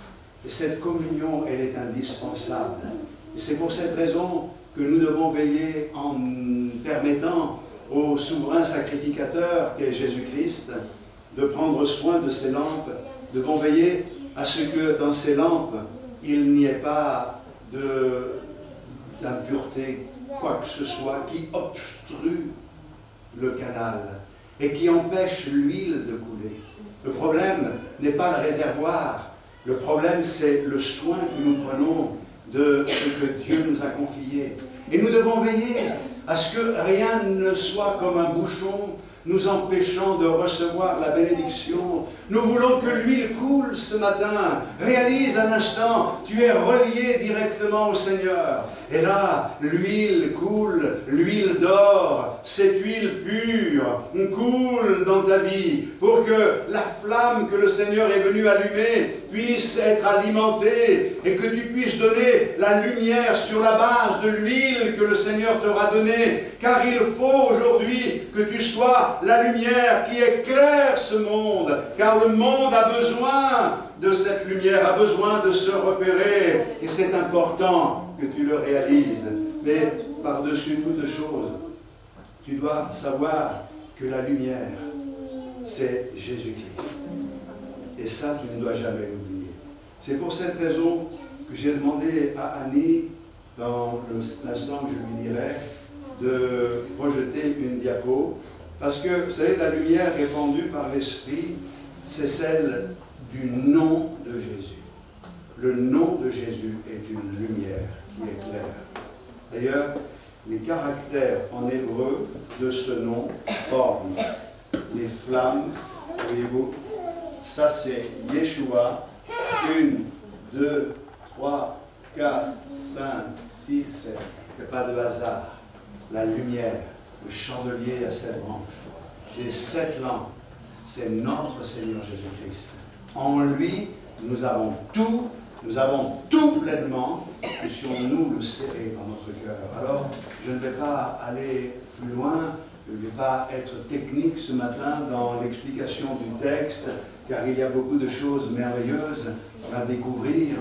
Et cette communion, elle est indispensable. Et c'est pour cette raison que nous devons veiller en permettant au souverain sacrificateur qu'est Jésus-Christ de prendre soin de ces lampes. Nous devons veiller à ce que dans ces lampes, il n'y ait pas d'impureté, quoi que ce soit, qui obstrue le canal et qui empêche l'huile de couler. Le problème n'est pas le réservoir, le problème c'est le soin que nous prenons de ce que Dieu nous a confié. Et nous devons veiller à ce que rien ne soit comme un bouchon nous empêchant de recevoir la bénédiction. Nous voulons que l'huile coule ce matin. Réalise un instant, tu es relié directement au Seigneur. Et là, l'huile coule, l'huile d'or, cette huile pure coule dans ta vie pour que la flamme que le Seigneur est venu allumer puisse être alimentée et que tu puisses donner la lumière sur la base de l'huile que le Seigneur t'aura donnée. Car il faut aujourd'hui que tu sois la lumière qui éclaire ce monde. Car le monde a besoin de cette lumière, a besoin de se repérer. Et c'est important que tu le réalises. Mais par-dessus toute chose, tu dois savoir que la lumière, c'est Jésus-Christ. Et ça, tu ne dois jamais l'oublier. C'est pour cette raison que j'ai demandé à Annie, dans l'instant que je lui dirai, de projeter une diapo. Parce que, vous savez, la lumière répandue par l'Esprit, c'est celle du nom de Jésus. Le nom de Jésus est une lumière qui éclaire. D'ailleurs, les caractères en hébreu de ce nom forment les flammes. Voyez-vous, ça c'est Yeshua. 1, 2, 3, 4, 5, 6, 7. Il n'y a pas de hasard. La lumière, le chandelier à 7 branches. Les 7 lampes, c'est notre Seigneur Jésus-Christ. En lui, nous avons tout pleinement, puissions-nous le serrer dans notre cœur. Alors, je ne vais pas aller plus loin, je ne vais pas être technique ce matin dans l'explication du texte, car il y a beaucoup de choses merveilleuses à découvrir,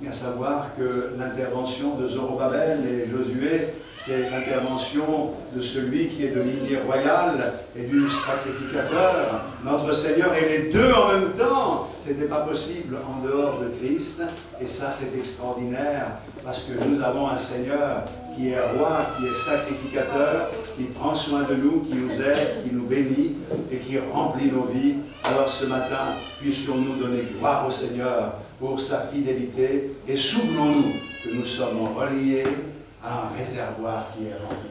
à savoir que l'intervention de Zorobabel et Josué, c'est l'intervention de celui qui est de lignée royale et du sacrificateur. Notre Seigneur et les deux en même temps. Ce n'était pas possible en dehors de Christ. Et ça, c'est extraordinaire parce que nous avons un Seigneur qui est roi, qui est sacrificateur, qui prend soin de nous, qui nous aide, qui nous bénit et qui remplit nos vies. Alors ce matin, puissions-nous donner gloire au Seigneur pour sa fidélité et souvenons-nous que nous sommes reliés à un réservoir qui est rempli.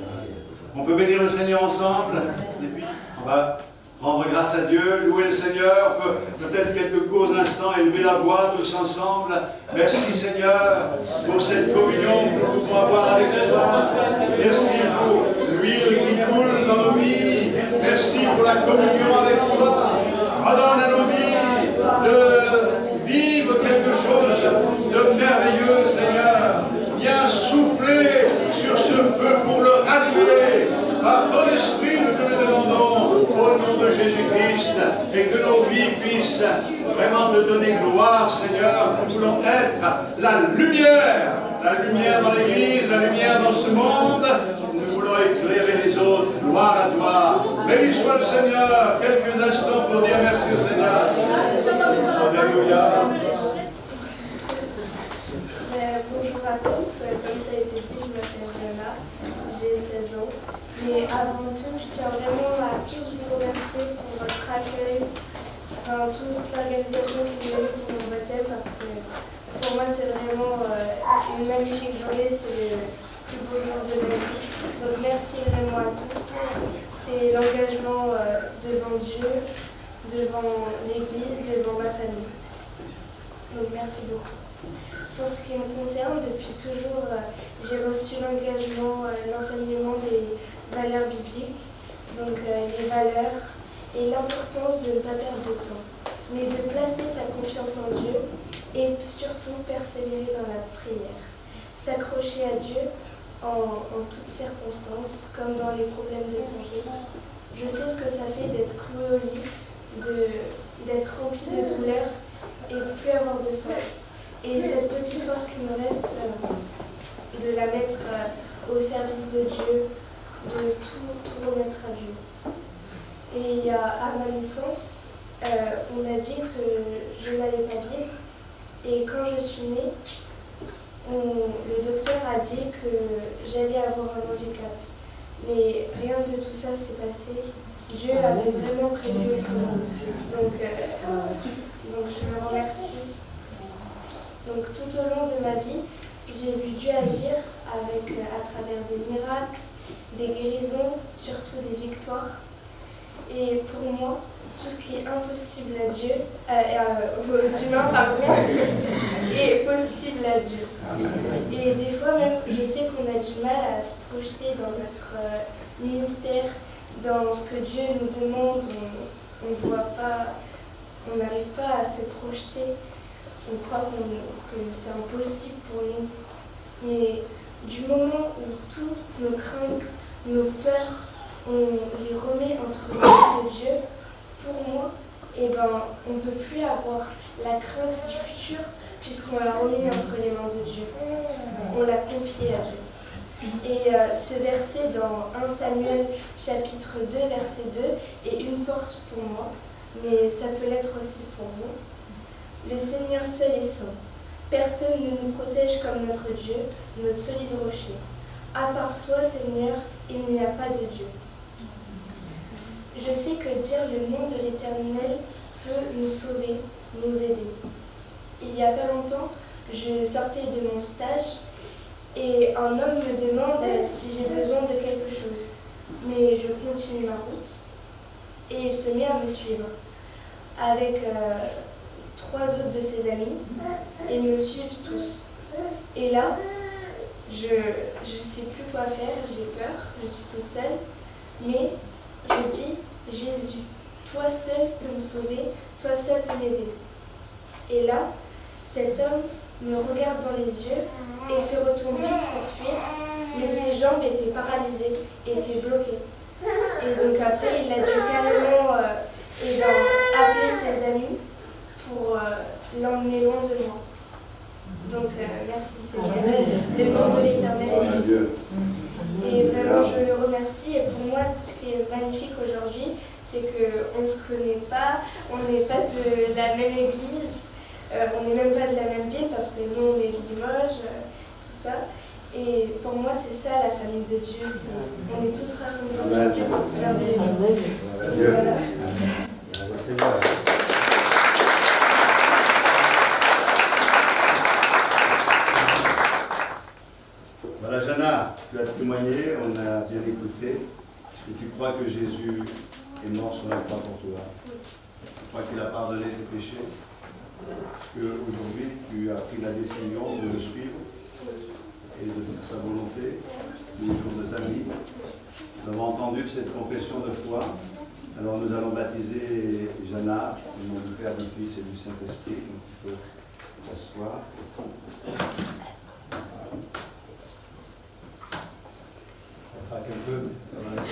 On peut bénir le Seigneur ensemble et puis on va rendre grâce à Dieu, louer le Seigneur, peut-être quelques courts instants. instant élever la voix tous ensemble. Merci Seigneur pour cette communion que nous pouvons avoir avec toi. Merci pour l'huile qui coule dans nos vies. Merci pour la communion avec toi. Redonne à nos vies de vivre quelque chose de merveilleux, Seigneur. Viens souffler sur ce feu pour le raviver. Par ton esprit, nous te le demandons au nom de Jésus-Christ, et que nos vies puissent vraiment te donner gloire, Seigneur. Nous voulons être la lumière dans l'Église, la lumière dans ce monde. Nous voulons éclairer les autres. Gloire à toi. Béni soit le Seigneur. Quelques instants pour dire merci au Seigneur. Alléluia. Bonjour à tous, comme ça a été dit, je m'appelle Jana, j'ai 16 ans. Mais avant tout, je tiens vraiment à tous vous remercier pour votre accueil, toute l'organisation qui vous a eu pour mon baptême, parce que pour moi c'est vraiment une magnifique journée, c'est le plus beau jour de ma vie. Donc merci vraiment à tous. C'est l'engagement devant Dieu, devant l'Église, devant ma famille. Donc merci beaucoup. Pour ce qui me concerne, depuis toujours, j'ai reçu l'engagement, l'enseignement des valeurs bibliques, donc les valeurs et l'importance de ne pas perdre de temps, mais de placer sa confiance en Dieu et surtout persévérer dans la prière. S'accrocher à Dieu en toutes circonstances, comme dans les problèmes de santé. Je sais ce que ça fait d'être cloué au lit, d'être rempli de douleur et de ne plus avoir de force. Et cette petite force qui me reste, de la mettre au service de Dieu, de tout remettre à Dieu. Et à ma naissance, on m'a dit que je n'allais pas vivre. Et quand je suis née, le docteur a dit que j'allais avoir un handicap. Mais rien de tout ça s'est passé. Dieu avait vraiment prévu autrement. Donc je le remercie. Donc tout au long de ma vie, j'ai vu Dieu agir à travers des miracles, des guérisons, surtout des victoires. Et pour moi, tout ce qui est impossible à Dieu, aux humains, pardon, est possible à Dieu. Et des fois même, je sais qu'on a du mal à se projeter dans notre ministère, dans ce que Dieu nous demande, on voit pas, on n'arrive pas à se projeter. On croit que c'est impossible pour nous. Mais du moment où toutes nos craintes, nos peurs, on les remet entre les mains de Dieu, pour moi, on ne peut plus avoir la crainte du futur puisqu'on l'a remis entre les mains de Dieu. On l'a confié à Dieu. Et ce verset dans 1 Samuel chapitre 2, verset 2 est une force pour moi, mais ça peut l'être aussi pour vous. Le Seigneur seul est saint. Personne ne nous protège comme notre Dieu, notre solide rocher. À part toi, Seigneur, il n'y a pas de Dieu. Je sais que dire le nom de l'Éternel peut nous sauver, nous aider. Il n'y a pas longtemps, je sortais de mon stage et un homme me demande si j'ai besoin de quelque chose. Mais je continue ma route et il se met à me suivre avec 3 autres de ses amis et me suivent tous. Et là, je sais plus quoi faire, j'ai peur, je suis toute seule, mais je dis Jésus, toi seul peux me sauver, toi seul peux m'aider. Et là, cet homme me regarde dans les yeux et se retourne vite pour fuir, mais ses jambes étaient paralysées, étaient bloquées. Et donc après, il a dû carrément appeler ses amis pour l'emmener loin de moi. Donc merci Seigneur, le nom de l'Éternel est puissant. Et vraiment je le remercie. Et pour moi, ce qui est magnifique aujourd'hui, c'est qu'on ne se connaît pas, on n'est pas de la même église, on n'est même pas de la même ville parce que nous on est de Limoges, tout ça. Et pour moi c'est ça la famille de Dieu, on est tous rassemblés aujourd'hui pour se faire des voilà. Voilà, Jana, tu as témoigné, on a bien écouté. Est-ce que tu crois que Jésus est mort sur la croix pour toi? crois qu'il a pardonné tes péchés. Parce qu'aujourd'hui, tu as pris la décision de le suivre et de faire sa volonté tous les jours de ta vie. Nous avons entendu cette confession de foi. Alors nous allons baptiser Jana, au nom du Père, du Fils et du Saint-Esprit. Donc tu peux t'asseoir. Ça craque un peu, quand même.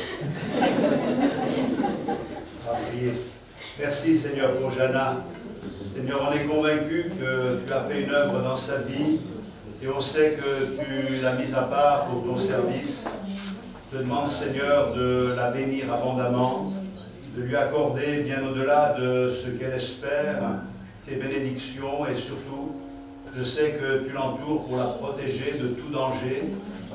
On va prier. Merci Seigneur pour Jana. Seigneur, on est convaincu que tu as fait une œuvre dans sa vie et on sait que tu l'as mise à part pour ton service. Je te demande Seigneur de la bénir abondamment, de lui accorder bien au-delà de ce qu'elle espère, tes bénédictions et surtout, je sais que tu l'entoures pour la protéger de tout danger.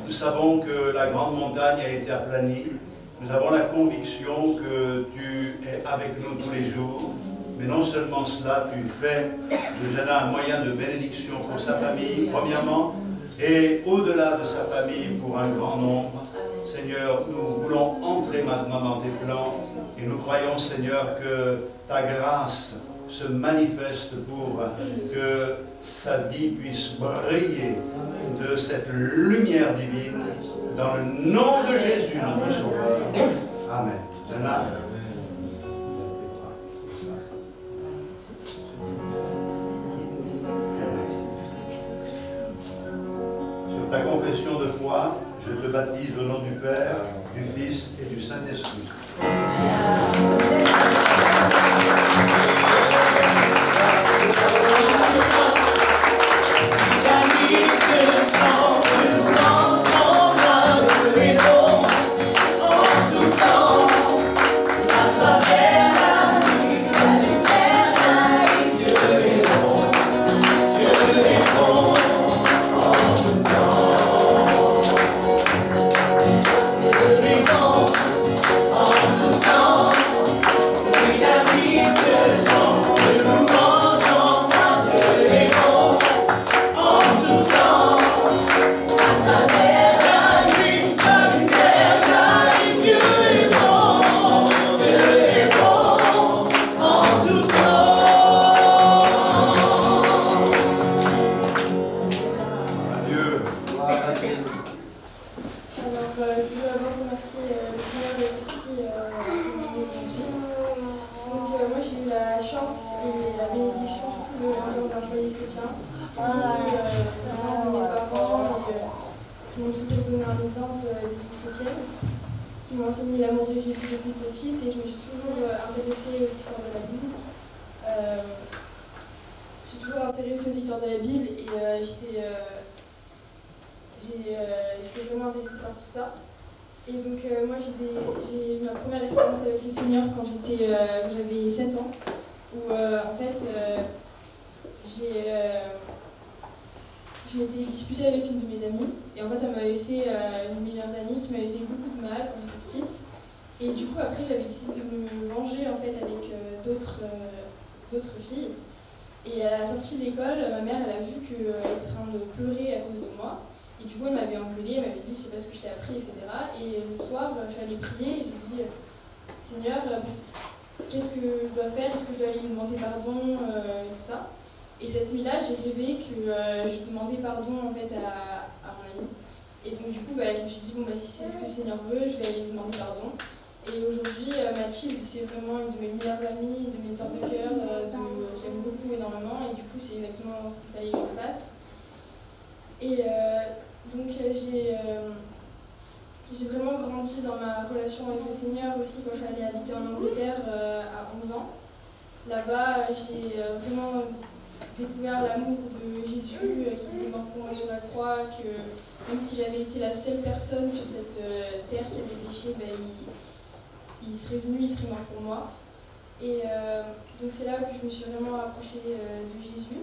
Nous savons que la grande montagne a été aplanie. Nous avons la conviction que tu es avec nous tous les jours. Mais non seulement cela, tu fais de Jana un moyen de bénédiction pour sa famille, premièrement, et au-delà de sa famille pour un grand nombre. Seigneur, nous voulons entrer maintenant dans tes plans et nous croyons, Seigneur, que ta grâce se manifeste pour que sa vie puisse briller de cette lumière divine dans le nom de Jésus, notre Sauveur. Amen. Jana. Sur ta confession de foi, je te baptise au nom du Père, du Fils et du Saint-Esprit. Qui m'ont enseigné l'amour de Jésus depuis petite et je me suis toujours intéressée aux histoires de la Bible. Je suis toujours intéressée aux histoires de la Bible et j'étais vraiment intéressée par tout ça. Et donc moi j'ai eu ma première expérience avec le Seigneur quand j'avais 7 ans, où en fait je m'étais disputée avec une de mes amies et en fait elle m'avait fait une de mes meilleures amies qui m'avait fait beaucoup de mal quand j'étais petite et du coup après j'avais décidé de me venger en fait avec d'autres filles et à la sortie de l'école ma mère elle a vu qu'elle était en train de pleurer à cause de moi et du coup elle m'avait engueulée, elle m'avait dit c'est pas ce que je t'ai appris etc. Et le soir je suis allée prier et j'ai dit Seigneur qu'est-ce que je dois faire, est-ce que je dois aller lui demander pardon et tout ça. Et cette nuit-là, j'ai rêvé que je demandais pardon en fait à mon ami. Et donc du coup, je me suis dit, bon, si c'est ce que le Seigneur veut, je vais aller lui demander pardon. Et aujourd'hui, Mathilde, c'est vraiment une de mes meilleures amies, une de mes sœurs de cœur. Je l'aime beaucoup énormément et du coup, c'est exactement ce qu'il fallait que je fasse. Et donc j'ai vraiment grandi dans ma relation avec le Seigneur aussi quand je suis allée habiter en Angleterre à 11 ans. Là-bas, j'ai vraiment découvert l'amour de Jésus qui était mort pour moi sur la croix, que même si j'avais été la seule personne sur cette terre qui avait péché, il serait venu, il serait mort pour moi. Et donc c'est là que je me suis vraiment rapprochée de Jésus.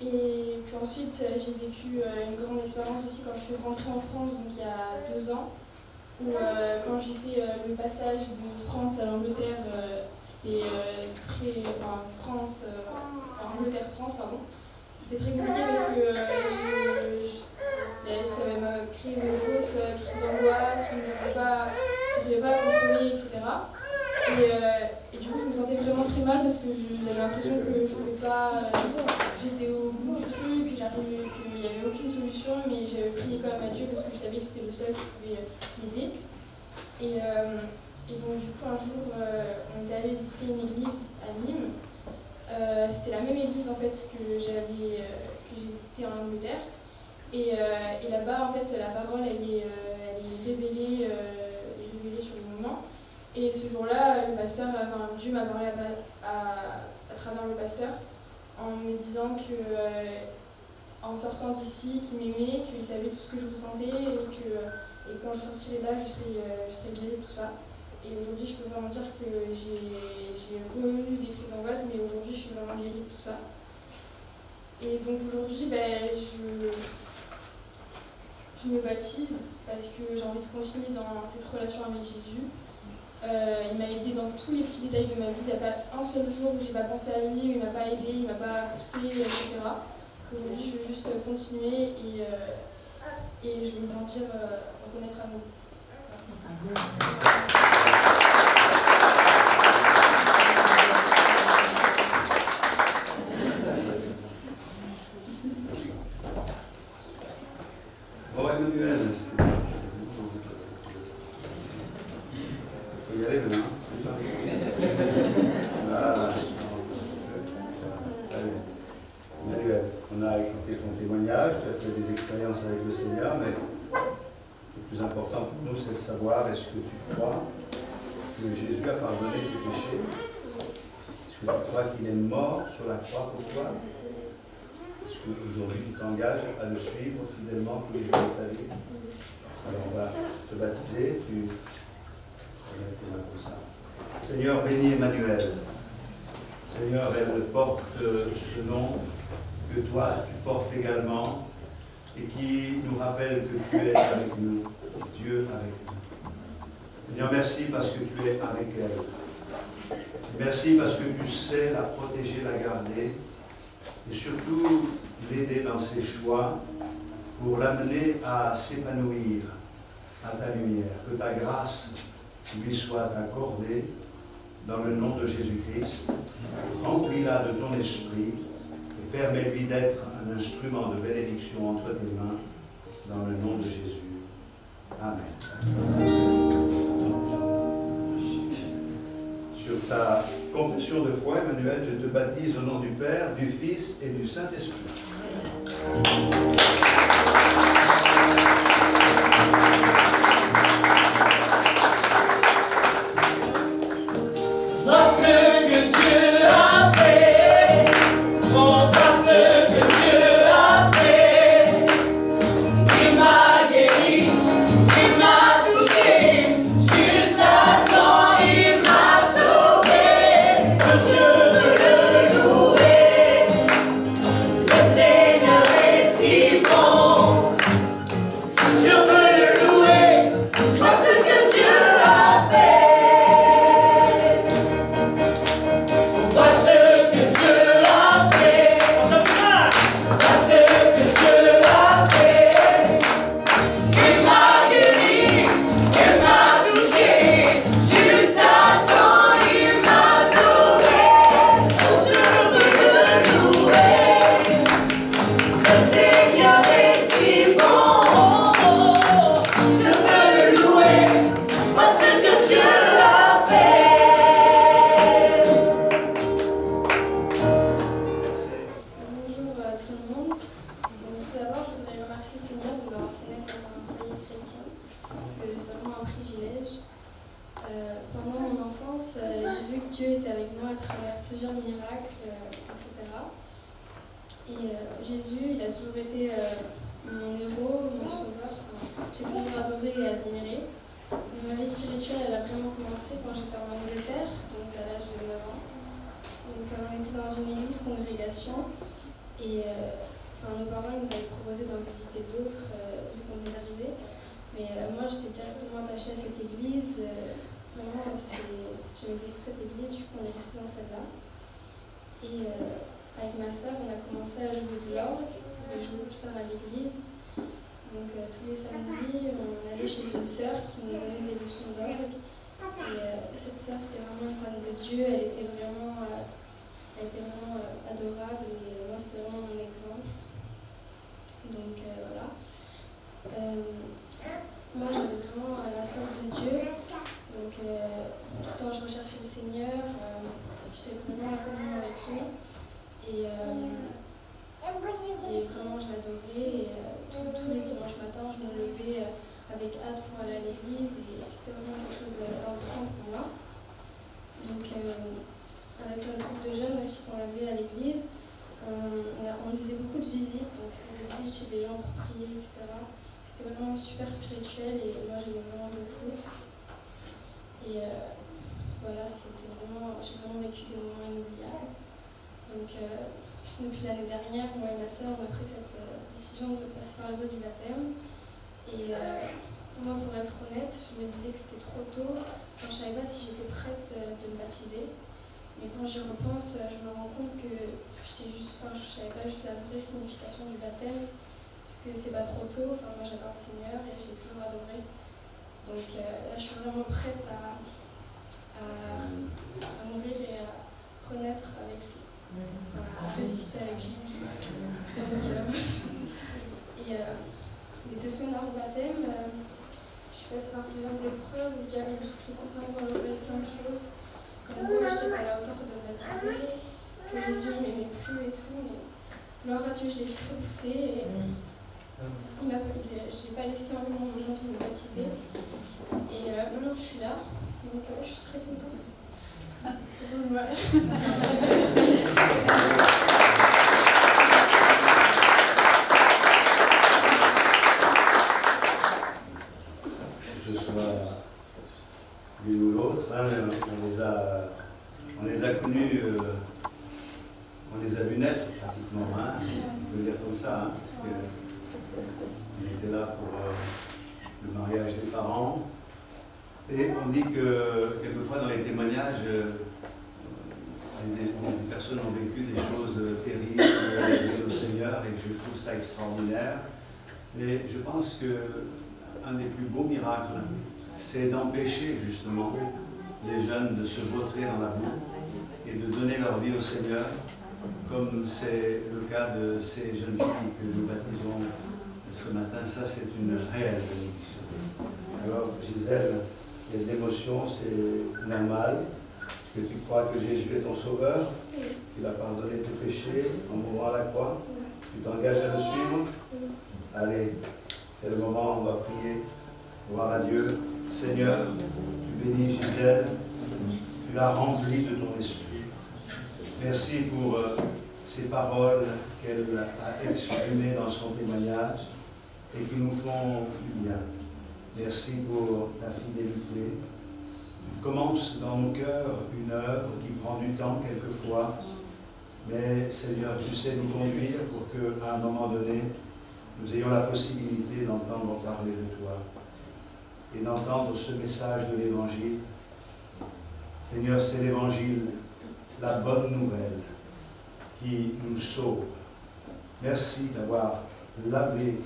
Et puis ensuite j'ai vécu une grande expérience aussi quand je suis rentrée en France, donc il y a 2 ans, où quand j'ai fait le passage de France à l'Angleterre, c'était Angleterre-France, pardon. C'était très compliqué parce que ça m'a créé une grosse crise d'angoisse où je n'arrivais pas à contrôler, etc. Et du coup, je me sentais vraiment très mal parce que j'avais l'impression que je pouvais pas. J'étais au bout du truc, qu'il n'y avait aucune solution, mais j'avais prié quand même à Dieu parce que je savais que c'était le seul qui pouvait m'aider. Et donc, du coup, un jour, on était allé visiter une église à Nîmes. C'était la même église en fait que j'étais en Angleterre. Et là-bas, en fait, la parole, elle est révélée sur le moment. Et ce jour-là, le pasteur, Dieu m'a parlé à travers le pasteur en me disant que, en sortant d'ici, qu'il m'aimait, qu'il savait tout ce que je ressentais et quand je sortirai de là, je serai guérie de tout ça. Et aujourd'hui, je peux vraiment dire que j'ai eu des crises d'angoisse, mais aujourd'hui, je suis vraiment guérie de tout ça. Et donc aujourd'hui, je me baptise parce que j'ai envie de continuer dans cette relation avec Jésus. Il m'a aidé dans tous les petits détails de ma vie. Il n'y a pas un seul jour où je n'ai pas pensé à lui, où il ne m'a pas aidé, il ne m'a pas poussé, etc. Aujourd'hui, je veux juste continuer et je veux grandir, reconnaître à nous. Bon, Emmanuel, il faut y aller maintenant. Voilà. Allez. Emmanuel, on a écouté ton témoignage, tu as fait des expériences avec le Seigneur, mais le plus important pour nous, c'est de savoir, est-ce que tu crois que Jésus a pardonné tes péchés? Est-ce que tu crois qu'il est mort sur la croix pour toi? Est-ce qu'aujourd'hui tu t'engages à le suivre fidèlement tous les jours de ta vie? Alors on va te baptiser, tu mets tes mains comme ça. Seigneur, bénis Emmanuel. Seigneur, elle porte ce nom que toi tu portes également et qui nous rappelle que tu es avec nous, Dieu avec nous. Seigneur, merci parce que tu es avec elle. Merci parce que tu sais la protéger, la garder et surtout l'aider dans ses choix pour l'amener à s'épanouir à ta lumière. Que ta grâce lui soit accordée dans le nom de Jésus-Christ. Remplis-la de ton esprit et permets-lui d'être un instrument de bénédiction entre tes mains dans le nom de Jésus. Amen. Sur ta confession de foi, Emmanuel, je te baptise au nom du Père, du Fils et du Saint-Esprit. Jésus, il a toujours été mon héros, mon sauveur. J'ai toujours adoré et admiré. Ma vie spirituelle, elle a vraiment commencé quand j'étais en Angleterre, donc à l'âge de 9 ans. Donc on était dans une église congrégation et nos parents nous avaient proposé d'en visiter d'autres vu qu'on venait d'arriver. Mais moi j'étais directement attachée à cette église. Vraiment, j'aimais beaucoup cette église, du coup on est resté dans celle-là. Et avec ma soeur, on a commencé à jouer de l'orgue pour aller jouer plus tard à l'église. Donc tous les samedis, on allait chez une sœur qui nous donnait des leçons d'orgue. Et cette sœur, c'était vraiment une femme de Dieu, elle était vraiment adorable et moi, c'était vraiment mon exemple. Donc voilà. Moi, j'avais vraiment la soif de Dieu. Donc tout le temps, je recherchais le Seigneur. J'étais vraiment en communion avec lui. Et vraiment, je l'adorais. Et tous les dimanches matins, je me levais avec hâte pour aller à l'église. Et c'était vraiment quelque chose d'important pour moi. Donc, avec notre groupe de jeunes aussi qu'on avait à l'église, on faisait beaucoup de visites. Donc, c'était des visites chez des gens pour prier, etc. C'était vraiment super spirituel et moi, j'aimais vraiment beaucoup. Et voilà, j'ai vraiment vécu des moments inoubliables. Donc, depuis l'année dernière, moi et ma sœur, on a pris cette décision de passer par les eaux du baptême. Et moi, pour être honnête, je me disais que c'était trop tôt. Enfin, je ne savais pas si j'étais prête de me baptiser. Mais quand j'y repense, je me rends compte que je ne savais pas juste la vraie signification du baptême. Parce que c'est pas trop tôt. Enfin, moi, j'adore le Seigneur et je l'ai toujours adoré. Donc là, je suis vraiment prête à mourir et à renaître avec lui. Enfin, à ressusciter avec lui. Donc, les 2 semaines avant le baptême, je suis passée par plusieurs épreuves où le diable me soufflait constamment dans l'oreille plein de choses. Comme quoi, je n'étais pas à la hauteur de me baptiser, que Jésus ne m'aimait plus et tout. Mais gloire à Dieu, je l'ai vite repoussé et je ne l'ai pas laissé en mon envie de me baptiser. Et maintenant, je suis là. Donc, je suis très contente. Donc, voilà. Que ce soit l'une ou l'autre, hein, on les a connus, on les a vus naître pratiquement, hein, on peut dire comme ça, hein, parce qu'on était là pour le mariage des parents. Et on dit que quelquefois dans les témoignages, des personnes ont vécu des choses terribles liées au Seigneur et je trouve ça extraordinaire. Mais je pense qu'un des plus beaux miracles, c'est d'empêcher justement les jeunes de se vautrer dans la boue et de donner leur vie au Seigneur, comme c'est le cas de ces jeunes filles que nous baptisons ce matin. Ça, c'est une réelle bénédiction. Alors, Gisèle, il y a de l'émotion, c'est normal, que tu crois que Jésus est ton sauveur, qu'il a pardonné tes péchés en mourant à la croix. Tu t'engages à le suivre. Allez, c'est le moment, on va prier. Gloire à Dieu. Seigneur, tu bénis Gisèle, tu l'as remplie de ton esprit. Merci pour ces paroles qu'elle a exprimées dans son témoignage et qui nous font du bien. Merci pour ta fidélité. Tu commences dans nos cœurs une œuvre qui prend du temps quelquefois, mais Seigneur, tu sais nous conduire pour qu'à un moment donné, nous ayons la possibilité d'entendre parler de toi et d'entendre ce message de l'Évangile. Seigneur, c'est l'Évangile, la bonne nouvelle qui nous sauve. Merci d'avoir lavé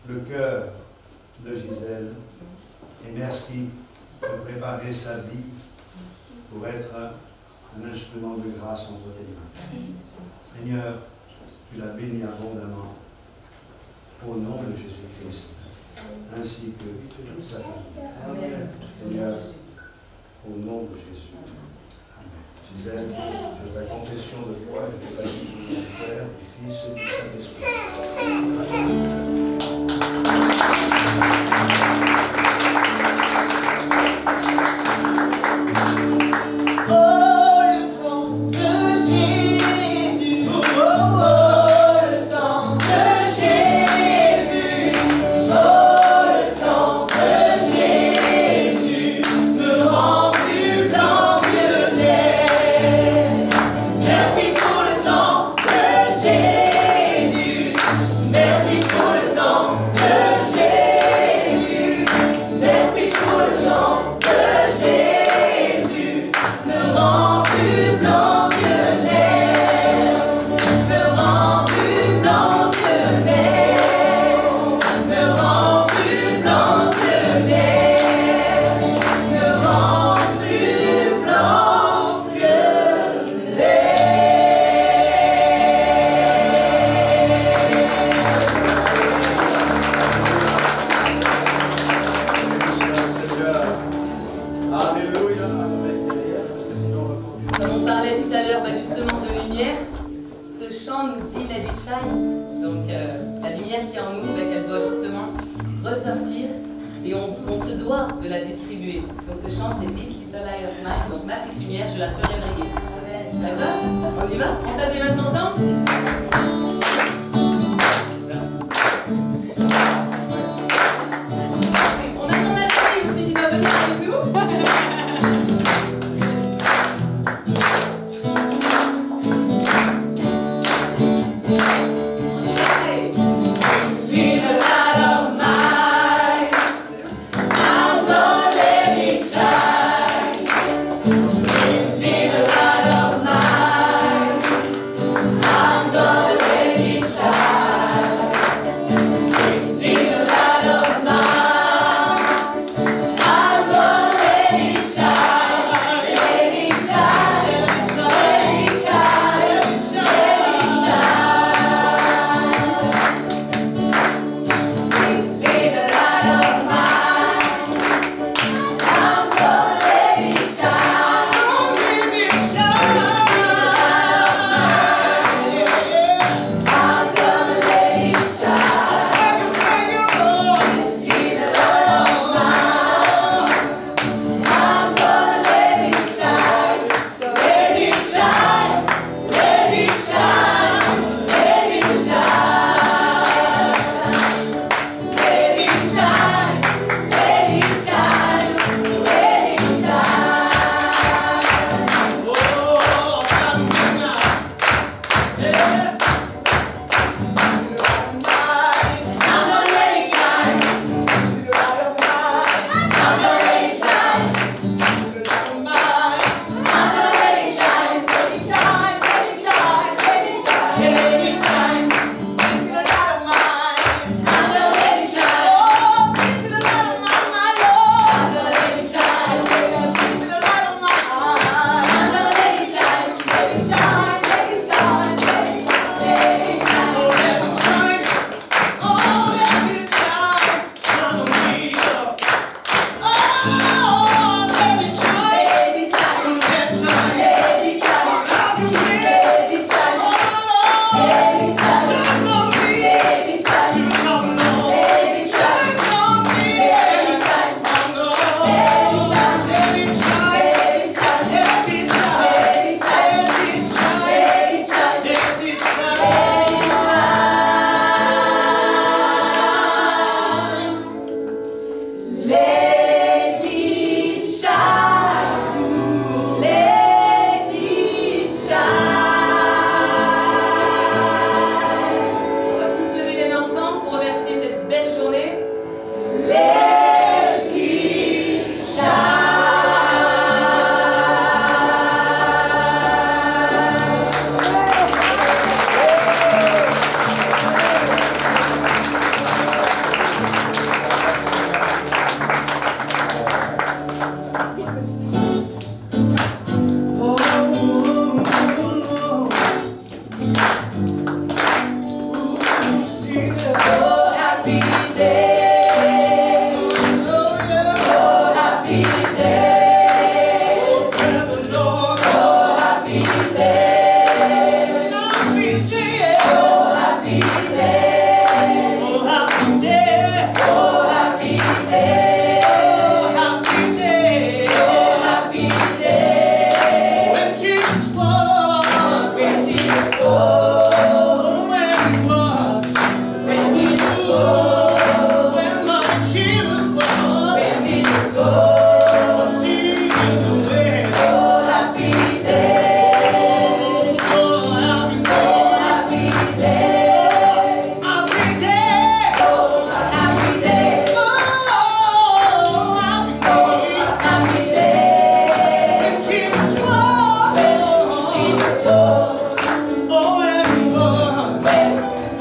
le cœur de Gisèle et merci de préparer sa vie pour être un instrument de grâce entre tes mains. Seigneur, tu l'as béni abondamment au nom de Jésus-Christ, ainsi que toute sa famille. Amen. Seigneur, au nom de Jésus. Amen. Gisèle, je ta confession de foi, je te baptise au nom du Père, du Fils et du Saint-Esprit. Merci pour le sang de Jésus. parlait tout à l'heure justement de lumière. Ce chant nous dit Let it shine. Donc la lumière qui est en nous, elle doit justement ressortir et on se doit de la distribuer. Donc ce chant c'est This Little Light of Mine, donc ma petite lumière, je la ferai briller. D'accord? On y va? On tape des mains ensemble? On attend Nathalie aussi qui doit venir avec nous.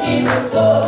Jesus,